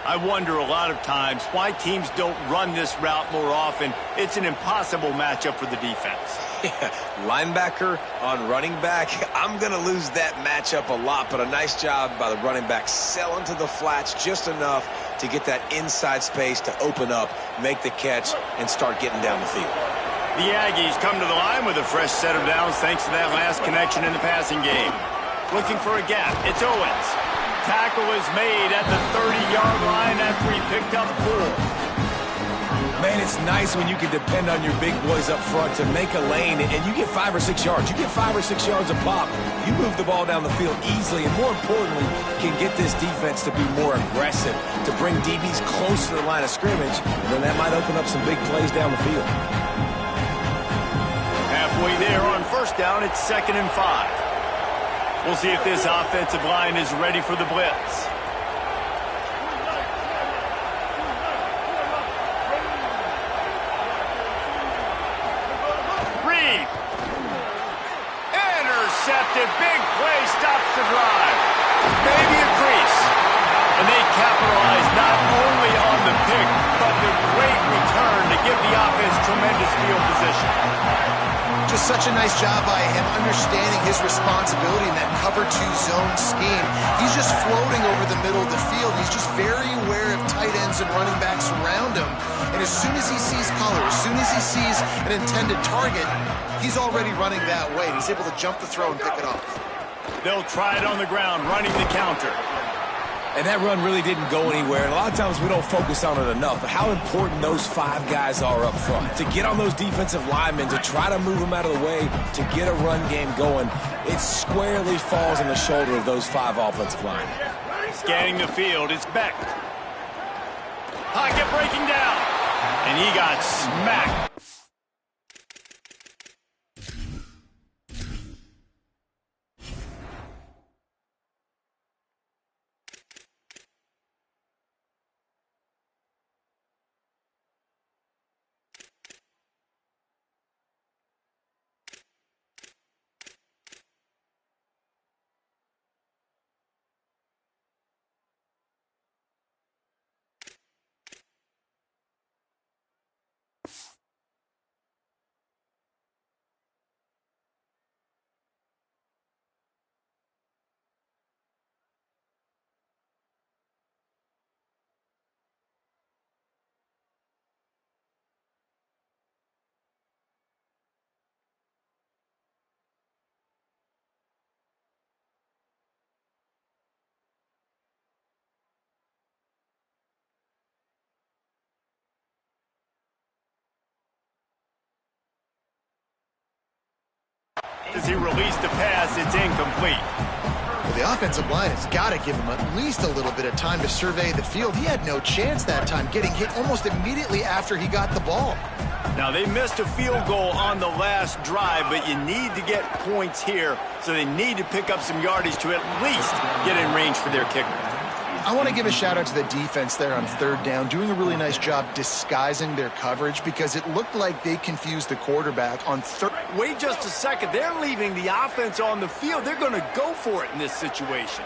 I wonder a lot of times why teams don't run this route more often. It's an impossible matchup for the defense. Yeah, linebacker on running back. I'm going to lose that matchup a lot, but a nice job by the running back selling to the flats just enough to get that inside space to open up, make the catch, and start getting down the field. The Aggies come to the line with a fresh set of downs thanks to that last connection in the passing game. Looking for a gap. It's Owens. Tackle is made at the 30-yard line after he picked up 4. Man, it's nice when you can depend on your big boys up front to make a lane, and you get 5 or 6 yards. You get 5 or 6 yards a pop. You move the ball down the field easily, and more importantly, can get this defense to be more aggressive, to bring DBs close to the line of scrimmage, and then that might open up some big plays down the field. Halfway there on first down, it's 2nd and 5. We'll see if this offensive line is ready for the blitz. Reed. Intercepted. Big play. Stops the drive. Maybe a crease. And they capitalize not only on the pick, but the great return to give the offense tremendous field position. Just such a nice job by him understanding his responsibility in that cover 2 zone scheme. He's just floating over the middle of the field. He's just very aware of tight ends and running backs around him. And as soon as he sees color, as soon as he sees an intended target, he's already running that way. He's able to jump the throw and pick it off. They'll try it on the ground, running the counter. And that run really didn't go anywhere. And a lot of times we don't focus on it enough. But how important those 5 guys are up front. To get on those defensive linemen, to try to move them out of the way, to get a run game going, it squarely falls on the shoulder of those 5 offensive linemen. Scanning the field, it's Beck. Pocket breaking down. And he got smacked. As he released the pass, it's incomplete. Well, the offensive line has got to give him at least a little bit of time to survey the field. He had no chance that time, getting hit almost immediately after he got the ball. Now, they missed a field goal on the last drive, but you need to get points here, so they need to pick up some yardage to at least get in range for their kicker. I want to give a shout-out to the defense there on 3rd down, doing a really nice job disguising their coverage because it looked like they confused the quarterback on 3rd. Wait just a second. They're leaving the offense on the field. They're going to go for it in this situation.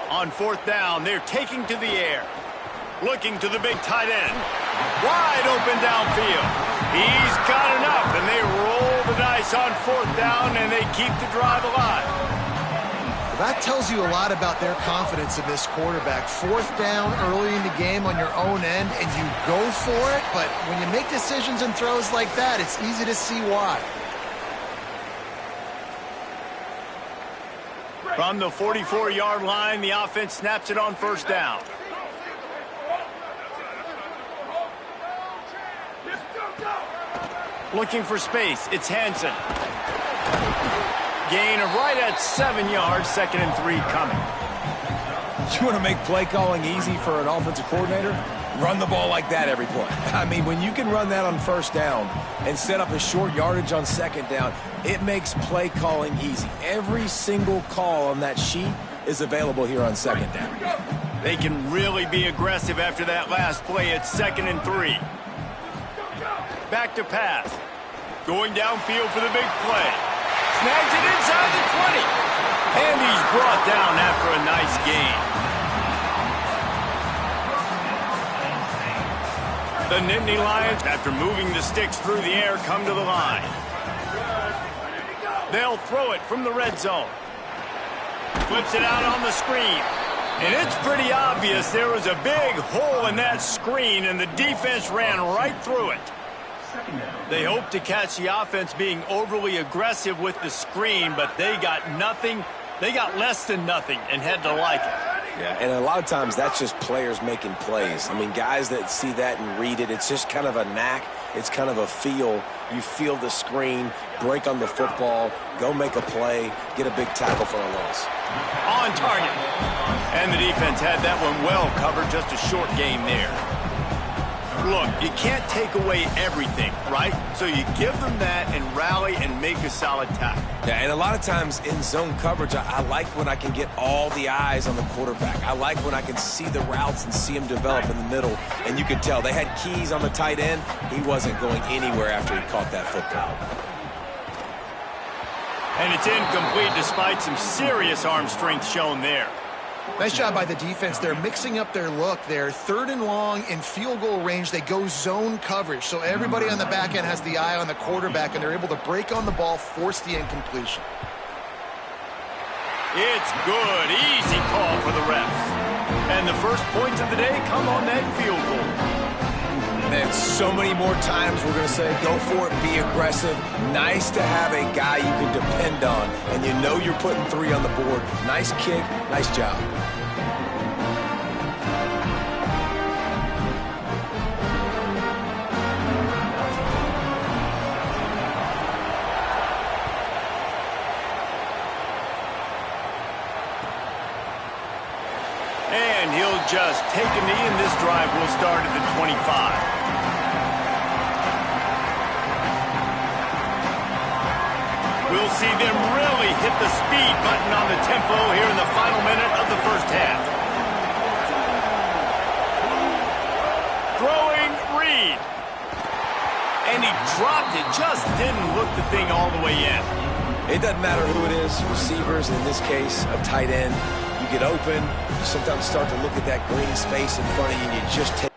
On 4th down, they're taking to the air. Looking to the big tight end. Wide open downfield. He's got enough, and they roll the dice on 4th down, and they keep the drive alive. That tells you a lot about their confidence in this quarterback. Fourth down early in the game on your own end, and you go for it, but when you make decisions and throws like that, it's easy to see why. From the 44-yard line, the offense snaps it on first down. Looking for space, it's Hansen. Gain of right at 7 yards, 2nd and 3 coming. You want to make play calling easy for an offensive coordinator? Run the ball like that every play. I mean, when you can run that on first down and set up a short yardage on second down, it makes play calling easy. Every single call on that sheet is available here on second down. They can really be aggressive after that last play. It's 2nd and 3. Back to pass. Going downfield for the big play. Snags it inside the 20. And he's brought down after a nice gain. The Nittany Lions, after moving the sticks through the air, come to the line. They'll throw it from the red zone. Flips it out on the screen. And it's pretty obvious there was a big hole in that screen, and the defense ran right through it. They hope to catch the offense being overly aggressive with the screen, but they got nothing. They got less than nothing and had to like it. Yeah, and a lot of times that's just players making plays. I mean, guys that see that and read it, it's just kind of a knack. It's kind of a feel. You feel the screen, break on the football, go make a play, get a big tackle for a loss. On target. And the defense had that one well covered, just a short game there. Look, you can't take away everything, right? So you give them that and rally and make a solid tackle. Yeah, and a lot of times in zone coverage, I like when I can get all the eyes on the quarterback. I like when I can see the routes and see him develop in the middle. And you could tell they had keys on the tight end. He wasn't going anywhere after he caught that football. And it's incomplete despite some serious arm strength shown there. Nice job by the defense. They're mixing up their look there. 3rd and long in field goal range. They go zone coverage. So everybody on the back end has the eye on the quarterback, and they're able to break on the ball, force the incompletion. It's good. Easy call for the refs. And the first points of the day come on that field goal. And so many more times we're going to say, go for it, be aggressive. Nice to have a guy you can depend on, and you know you're putting 3 on the board. Nice kick, nice job. And he'll just take a knee, and this drive will start at the 25. We'll see them really hit the speed button on the tempo here in the final minute of the first half. Throwing Reed. And he dropped it, just didn't look the thing all the way in. It doesn't matter who it is, receivers, in this case, a tight end. You get open, you sometimes start to look at that green space in front of you, and you just take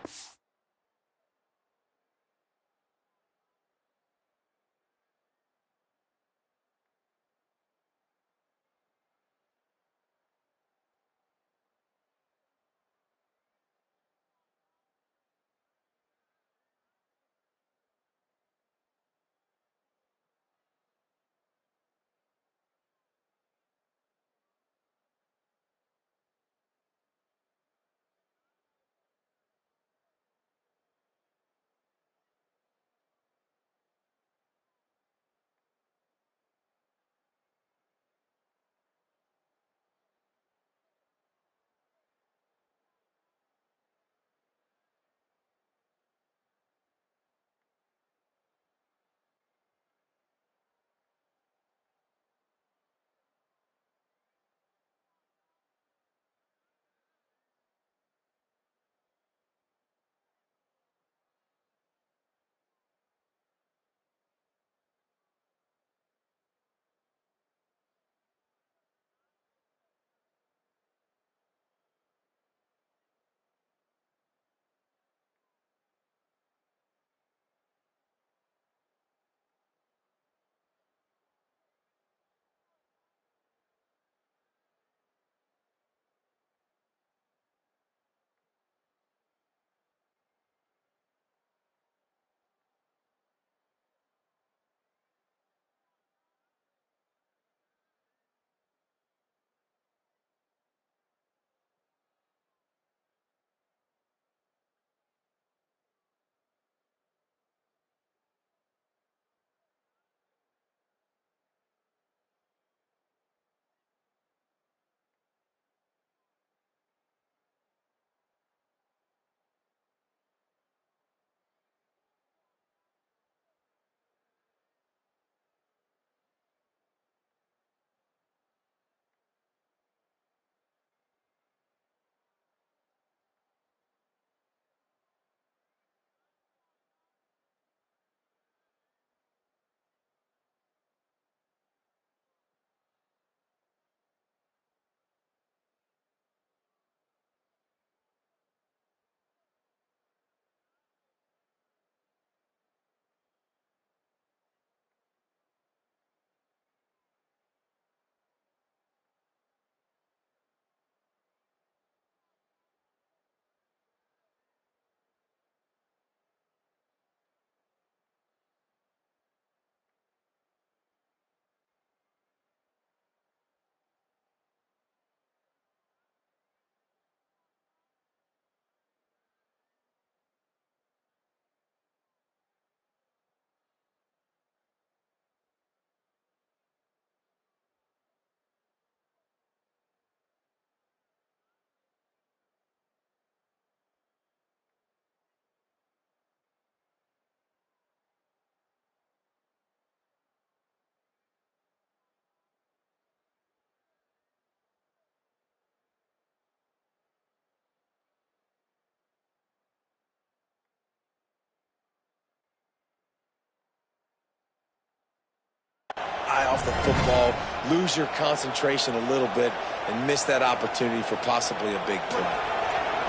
off the football, lose your concentration a little bit, and miss that opportunity for possibly a big play.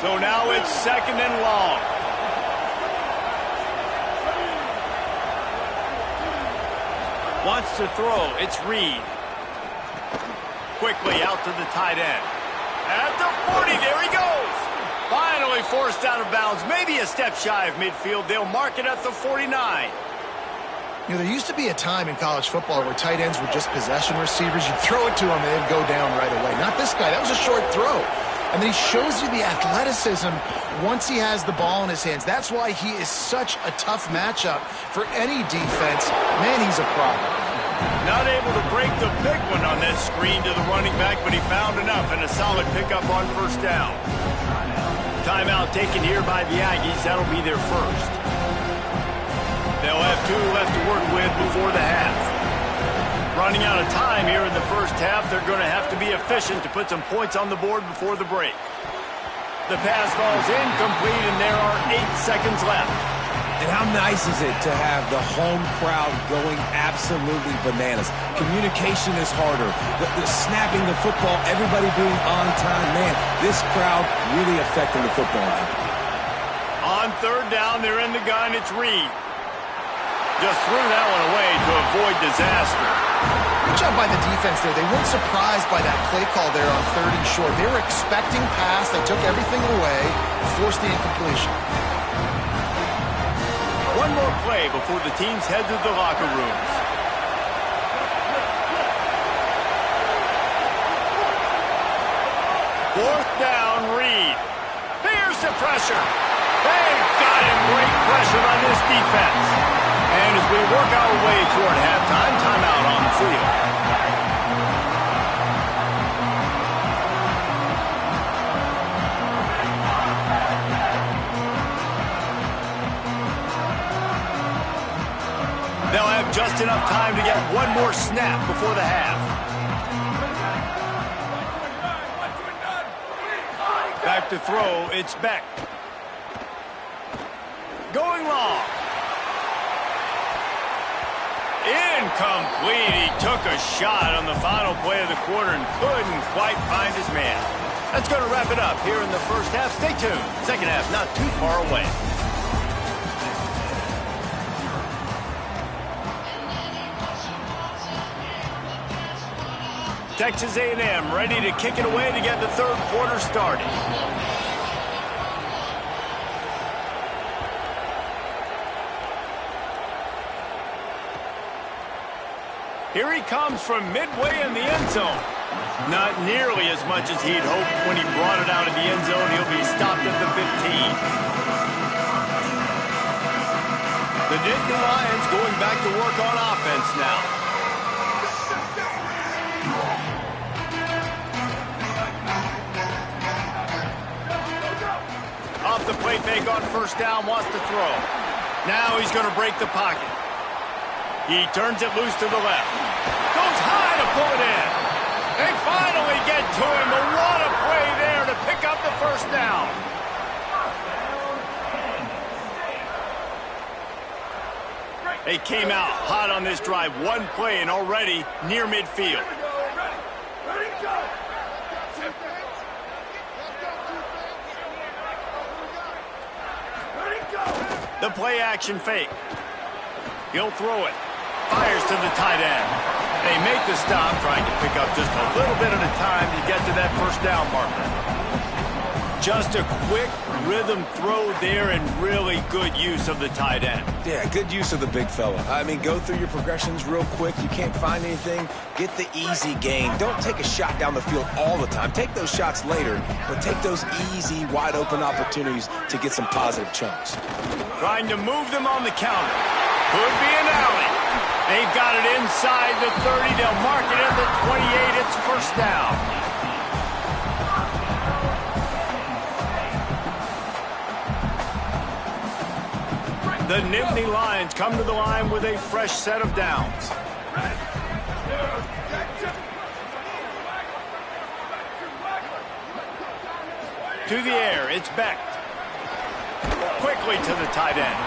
So now it's 2nd and long. Wants to throw. It's Reed. Quickly out to the tight end. At the 40, there he goes. Finally forced out of bounds. Maybe a step shy of midfield. They'll mark it at the 49. You know, there used to be a time in college football where tight ends were just possession receivers. You'd throw it to them and they'd go down right away. Not this guy. That was a short throw. And then he shows you the athleticism once he has the ball in his hands. That's why he is such a tough matchup for any defense. Man, he's a problem. Not able to break the big one on that screen to the running back, but he found enough and a solid pickup on 1st down. Timeout taken here by the Aggies. That'll be their first. They'll have 2 left to work with before the half. Running out of time here in the first half, they're going to have to be efficient to put some points on the board before the break. The pass falls incomplete, and there are 8 seconds left. And how nice is it to have the home crowd going absolutely bananas? Communication is harder. The snapping the football, everybody being on time. Man, this crowd really affecting the football game. On 3rd down, they're in the gun. It's Reed. Just threw that one away to avoid disaster. Good job by the defense there. They weren't surprised by that play call there on 3rd and short. They were expecting pass. They took everything away, forced the incompletion. One more play before the teams head to the locker rooms. Fourth down, Reed. Here's the pressure. They've got him. Great pressure on this defense. And as we work our way toward halftime, timeout on the field. They'll have just enough time to get one more snap before the half. Back to throw, it's Beck. Going long. Incomplete. He took a shot on the final play of the quarter and couldn't quite find his man. That's going to wrap it up here in the first half. Stay tuned. Second half not too far away. Texas A&M ready to kick it away to get the 3rd quarter started. Here he comes from midway in the end zone. Not nearly as much as he'd hoped when he brought it out of the end zone. He'll be stopped at the 15. The Nittany Lions going back to work on offense now. Off the play fake on 1st down, wants to throw. Now he's going to break the pocket. He turns it loose to the left. Goes high to pull it in. They finally get to him, but what a play there to pick up the 1st down. They came out hot on this drive. One play and already near midfield. Ready, go! Ready, go! The play action fake. He'll throw it. Fires to the tight end. They make the stop, trying to pick up just a little bit at a time to get to that 1st down marker. Just a quick rhythm throw there and really good use of the tight end. Yeah, good use of the big fella. I mean, go through your progressions real quick. You can't find anything, get the easy gain. Don't take a shot down the field all the time. Take those shots later, but take those easy, wide-open opportunities to get some positive chunks. Trying to move them on the counter. Could be an alley. They've got it inside the 30. They'll mark it at the 28. It's 1st down. The Nittany Lions come to the line with a fresh set of downs. To the air, it's Beck. Quickly to the tight end.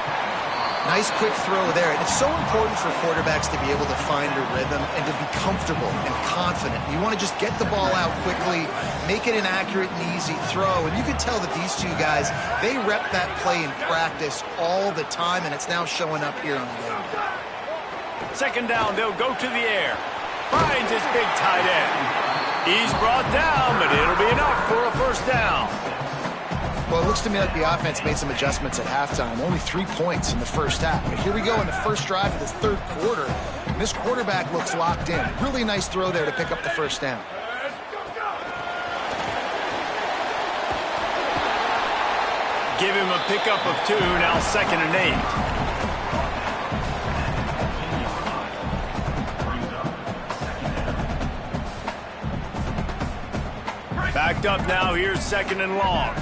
Nice quick throw there. And it's so important for quarterbacks to be able to find a rhythm and to be comfortable and confident. You want to just get the ball out quickly, make it an accurate and easy throw. And you can tell that these two guys, they rep that play in practice all the time, and it's now showing up here on the game. Second down, they'll go to the air. Finds his big tight end. He's brought down, but it'll be enough for a first down. Well, it looks to me like the offense made some adjustments at halftime. Only 3 points in the first half. But here we go in the first drive of this third quarter. And this quarterback looks locked in. Really nice throw there to pick up the first down. Give him a pickup of 2, now 2nd and 8. Backed up now, here's 2nd and long.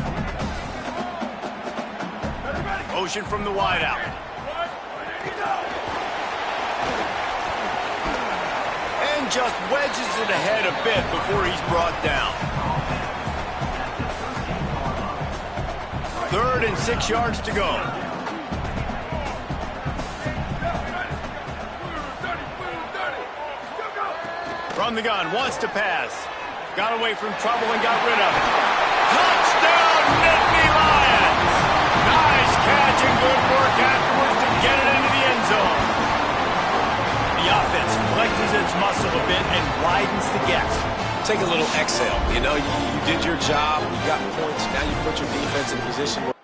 Motion from the wideout. And just wedges it ahead a bit before he's brought down. 3rd and 6 yards to go. From the gun, wants to pass. Got away from trouble and got rid of it. Touchdown, Nittany Lions! Nice catch and good work afterwards to get it into the end zone. The offense flexes its muscle a bit and widens the gap. Take a little exhale. You know, you did your job. You got points. Now you put your defense in position where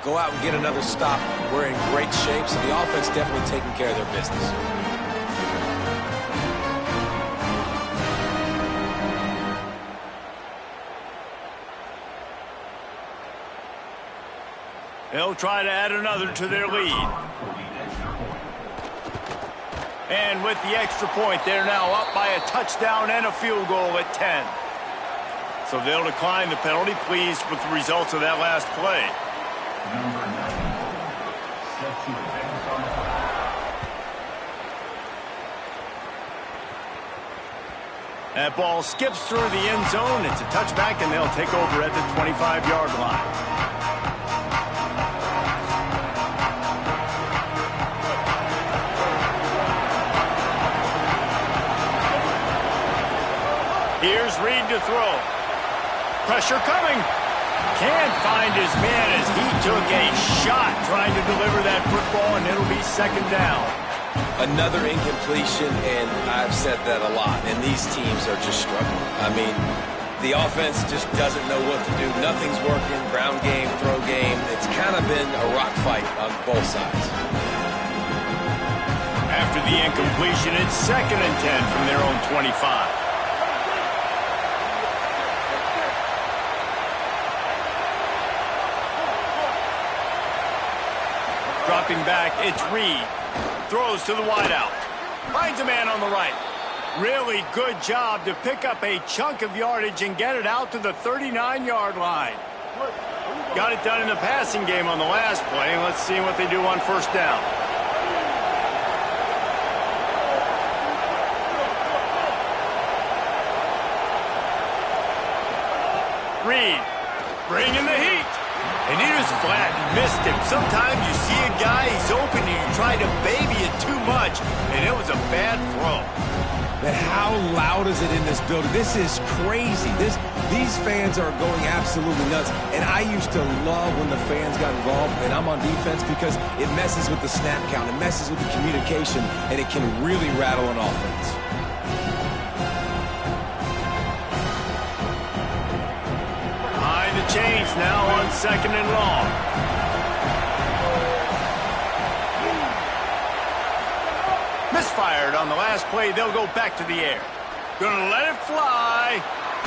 go out and get another stop. We're in great shape, so the offense definitely taking care of their business. They'll try to add another to their lead. And with the extra point, they're now up by a touchdown and a field goal at 10. So they'll decline the penalty, pleased with the results of that last play. Number 9, set to advance on fire. That ball skips through the end zone. It's a touchback, and they'll take over at the 25-yard line. Here's Reed to throw. Pressure coming. Can't find his man as he took a shot trying to deliver that football, and it'll be second down. Another incompletion, and I've said that a lot, and these teams are just struggling. I mean, the offense just doesn't know what to do. Nothing's working. Ground game, throw game. It's kind of been a rock fight on both sides. After the incompletion, it's 2nd and 10 from their own 25. Dropping back, it's Reed. Throws to the wideout. Finds a man on the right. Really good job to pick up a chunk of yardage and get it out to the 39-yard line. Got it done in the passing game on the last play. Let's see what they do on first down. Reed, bringing the heat. And he was flat and missed him. Sometimes you see a guy, he's open, and you try to baby it too much, and it was a bad throw. But how loud is it in this building? This is crazy. These fans are going absolutely nuts. And I used to love when the fans got involved, and I'm on defense because it messes with the snap count, it messes with the communication, and it can really rattle an offense. Chains now on 2nd and long. Misfired on the last play. They'll go back to the air. Gonna let it fly.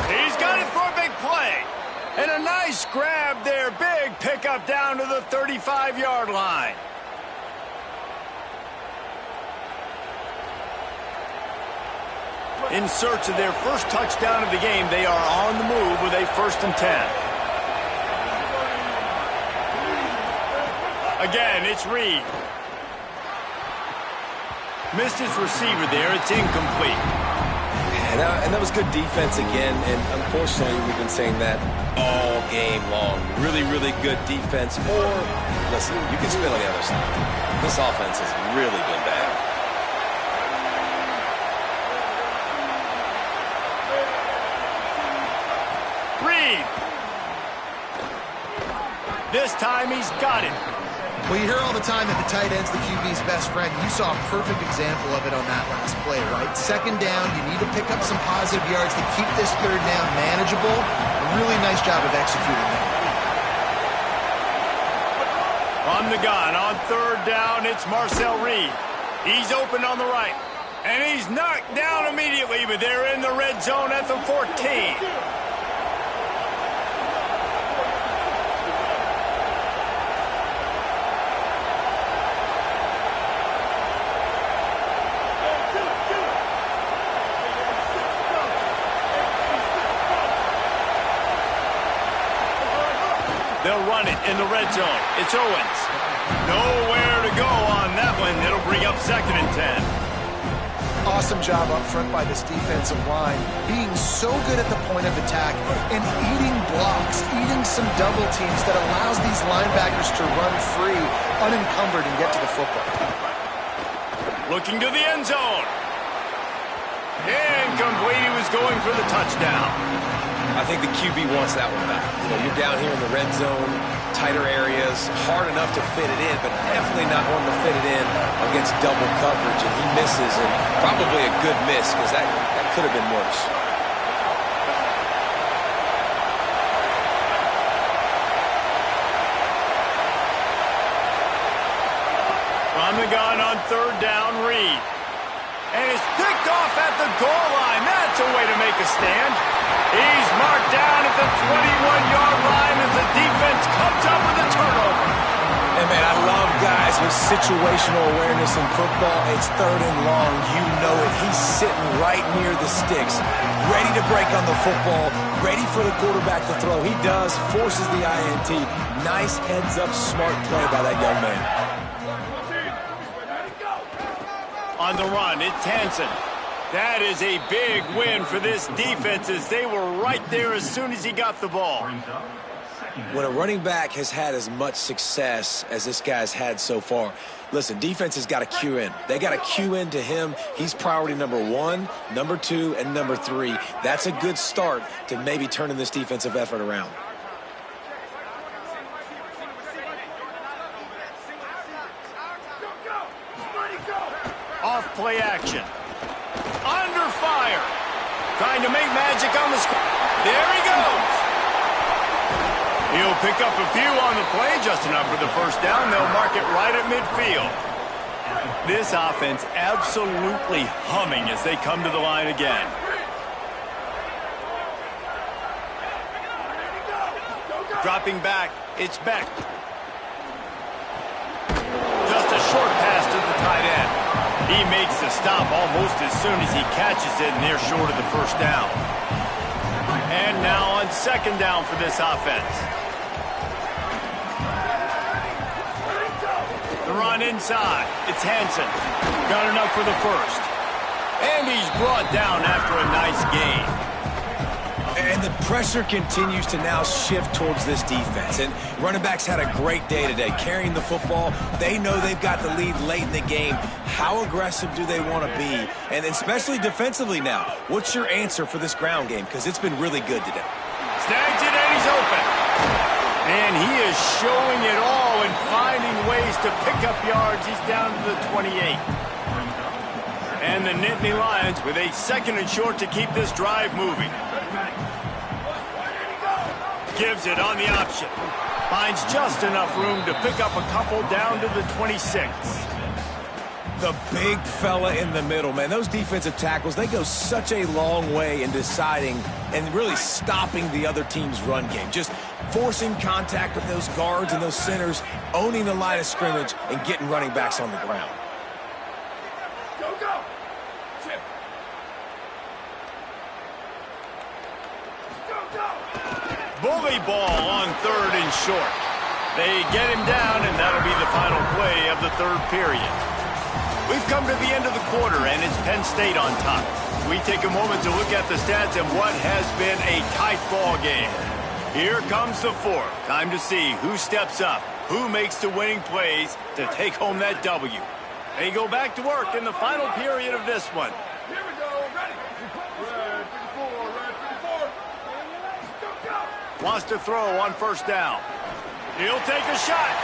He's got it for a big play. And a nice grab there. Big pickup down to the 35-yard line. In search of their first touchdown of the game, they are on the move with a 1st and 10. Again, it's Reed. Missed his receiver there. It's incomplete. And that was good defense again. And unfortunately, we've been saying that all game long. Really, really good defense. Or, listen, you can spin on the other side. This offense has really been bad. Reed. This time he's got it. Well, you hear all the time that the tight end's the QB's best friend. You saw a perfect example of it on that last play, right? 2nd down, you need to pick up some positive yards to keep this 3rd down manageable. A really nice job of executing that. On the gun, on 3rd down, it's Marcel Reed. He's open on the right. And he's knocked down immediately, but they're in the red zone at the 14. They'll run it in the red zone. It's Owens. Nowhere to go on that one. It'll bring up 2nd and 10. Awesome job up front by this defensive line, being so good at the point of attack and eating blocks, eating some double teams that allows these linebackers to run free, unencumbered, and get to the football. Looking to the end zone. Incomplete. He was going for the touchdown. I think the QB wants that one back. You know, you're down here in the red zone, tighter areas, hard enough to fit it in, but definitely not wanting to fit it in against double coverage, and he misses, and probably a good miss because that could have been worse. From the gun on 3rd down, Reed. And it's picked off at the goal line. That's a way to make a stand. He's marked down at the 21-yard line as the defense comes up with a turnover. And, man, I love guys with situational awareness in football. It's 3rd and long. You know it. He's sitting right near the sticks, ready to break on the football, ready for the quarterback to throw. He does, forces the INT. Nice heads-up, smart play by that young man. On the run, it's Hansen. That is a big win for this defense as they were right there as soon as he got the ball. When a running back has had as much success as this guy's had so far, listen, defense has got to cue in. They got to cue in to him. He's priority number 1, number 2, and number 3. That's a good start to maybe turning this defensive effort around. Off play action. Under fire. Trying to make magic on the score. There he goes. He'll pick up a few on the play, just enough for the first down. They'll mark it right at midfield. This offense absolutely humming as they come to the line again. Dropping back, it's Beck. Just a short pass to the tight end. He makes the stop almost as soon as he catches it, and they're short of the first down. And now on second down for this offense. The run inside. It's Hansen. Got enough for the first. And he's brought down after a nice gain. And the pressure continues to now shift towards this defense. And running backs had a great day today, carrying the football. They know they've got the lead late in the game. How aggressive do they want to be? And especially defensively now. What's your answer for this ground game? Because it's been really good today. Snags it and he's open. And he is showing it all and finding ways to pick up yards. He's down to the 28. And the Nittany Lions with a second and short to keep this drive moving. Gives it on the option. Finds just enough room to pick up a couple down to the 26. The big fella in the middle, man. Those defensive tackles, they go such a long way in deciding and really stopping the other team's run game. Just forcing contact with those guards and those centers, owning the line of scrimmage, and getting running backs on the ground. Go! Bully ball on third and short. They get him down, and that'll be the final play of the third period. We've come to the end of the quarter, and it's Penn State on top. We take a moment to look at the stats and what has been a tight ball game. Here comes the fourth. Time to see who steps up, who makes the winning plays to take home that W. They go back to work in the final period of this one. Here we go, ready. Red 54. Wants to throw on first down. He'll take a shot.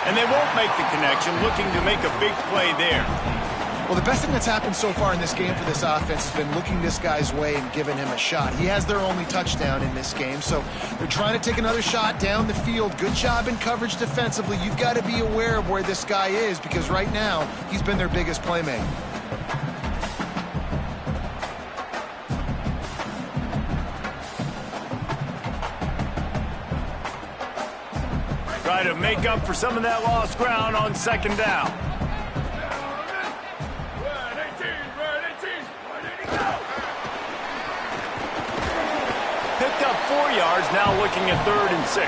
And they won't make the connection, looking to make a big play there. Well, the best thing that's happened so far in this game for this offense has been looking this guy's way and giving him a shot. He has their only touchdown in this game, so they're trying to take another shot down the field. Good job in coverage defensively. You've got to be aware of where this guy is because right now he's been their biggest playmaker. Try to make up for some of that lost ground on second down. Picked up 4 yards, now looking at 3rd and 6.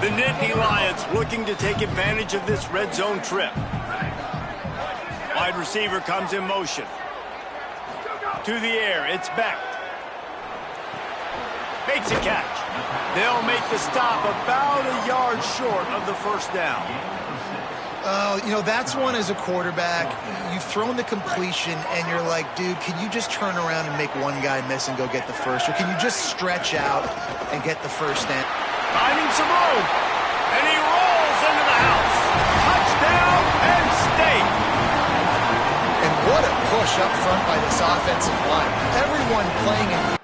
The Nittany Lions looking to take advantage of this red zone trip. Wide receiver comes in motion. To the air, it's Beck. Makes a catch. They'll make the stop about a yard short of the first down. You know, that's one as a quarterback. You've thrown the completion, and you're like, dude, can you just turn around and make one guy miss and go get the first? Or can you just stretch out and get the first down? Finding some room. And he rolls into the house. Touchdown, Penn State. And what a push up front by this offensive line. Everyone playing in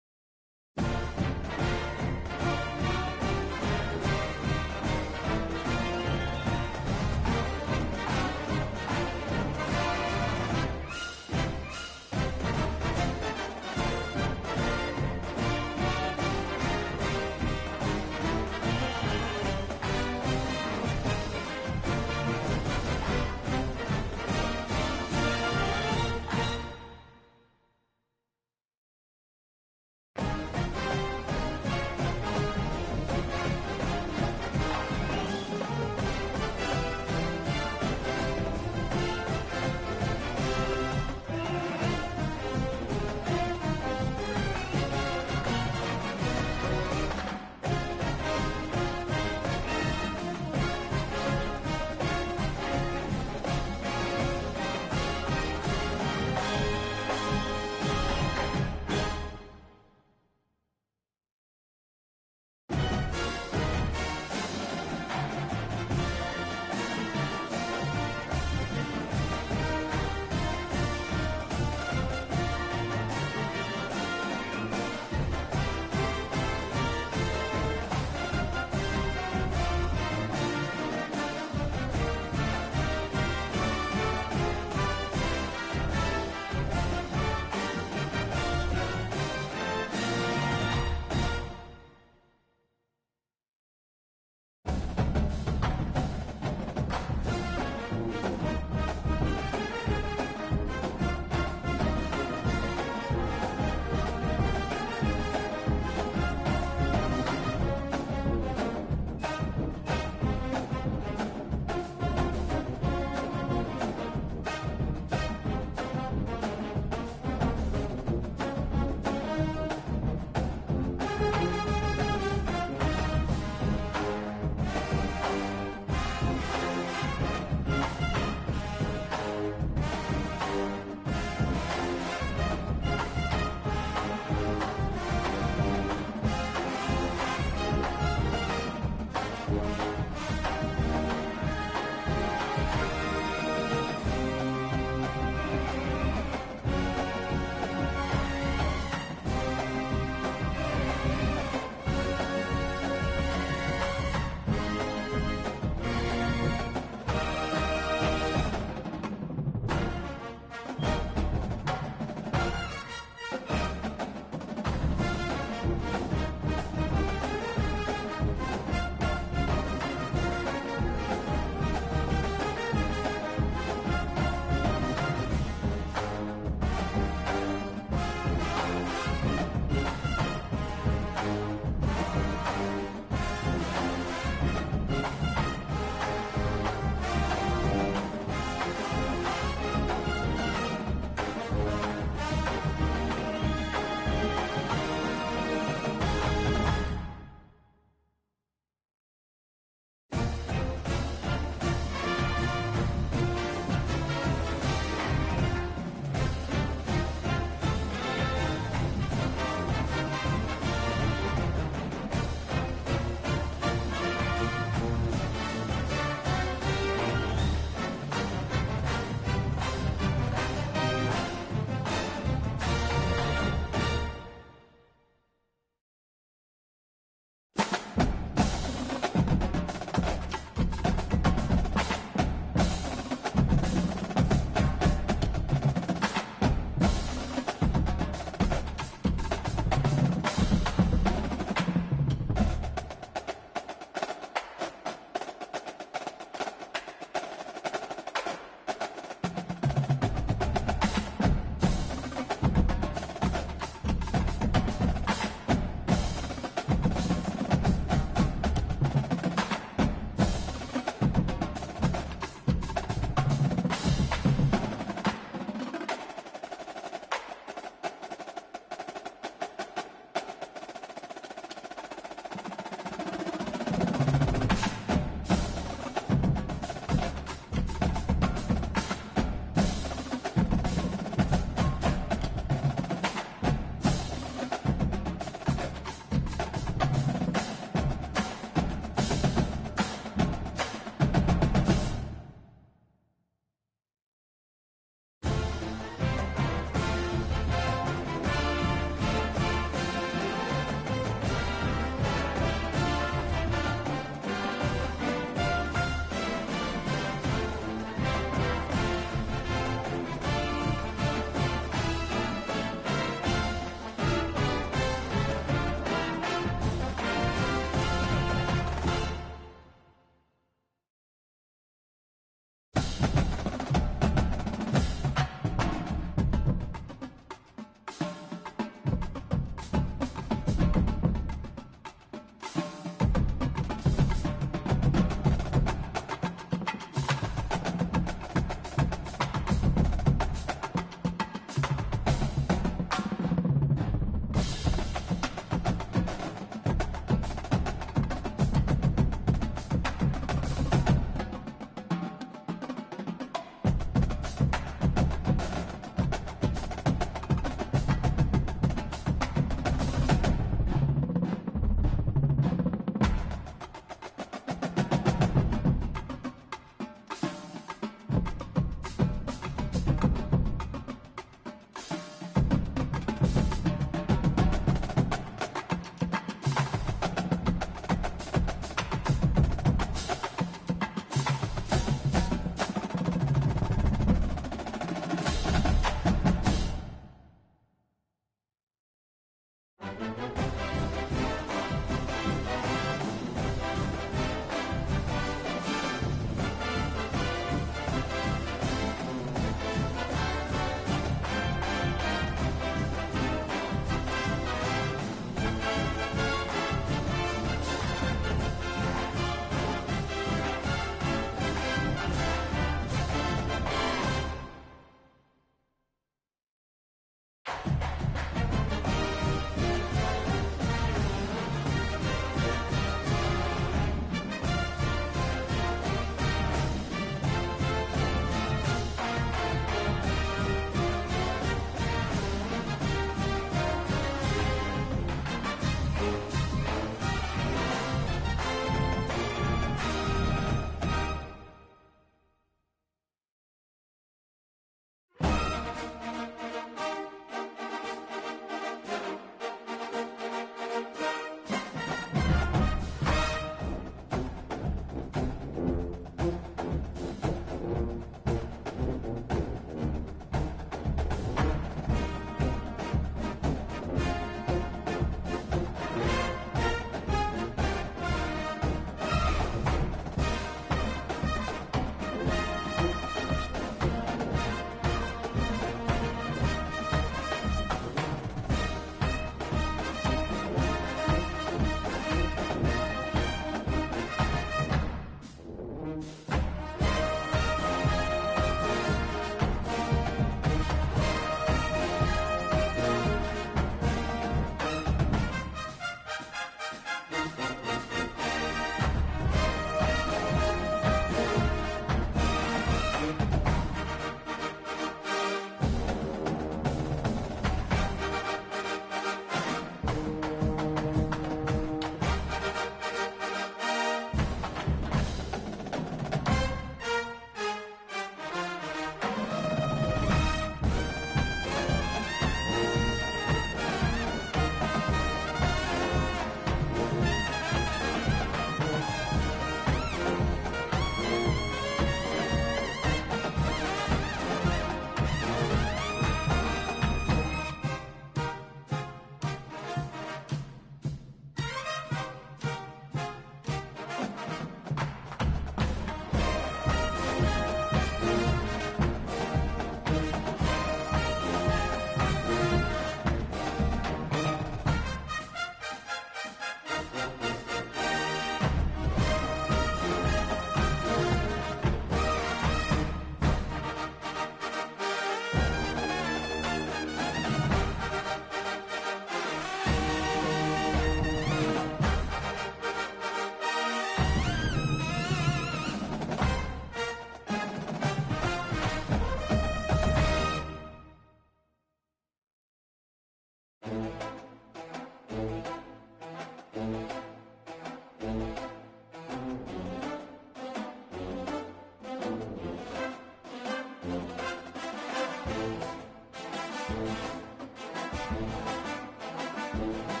it.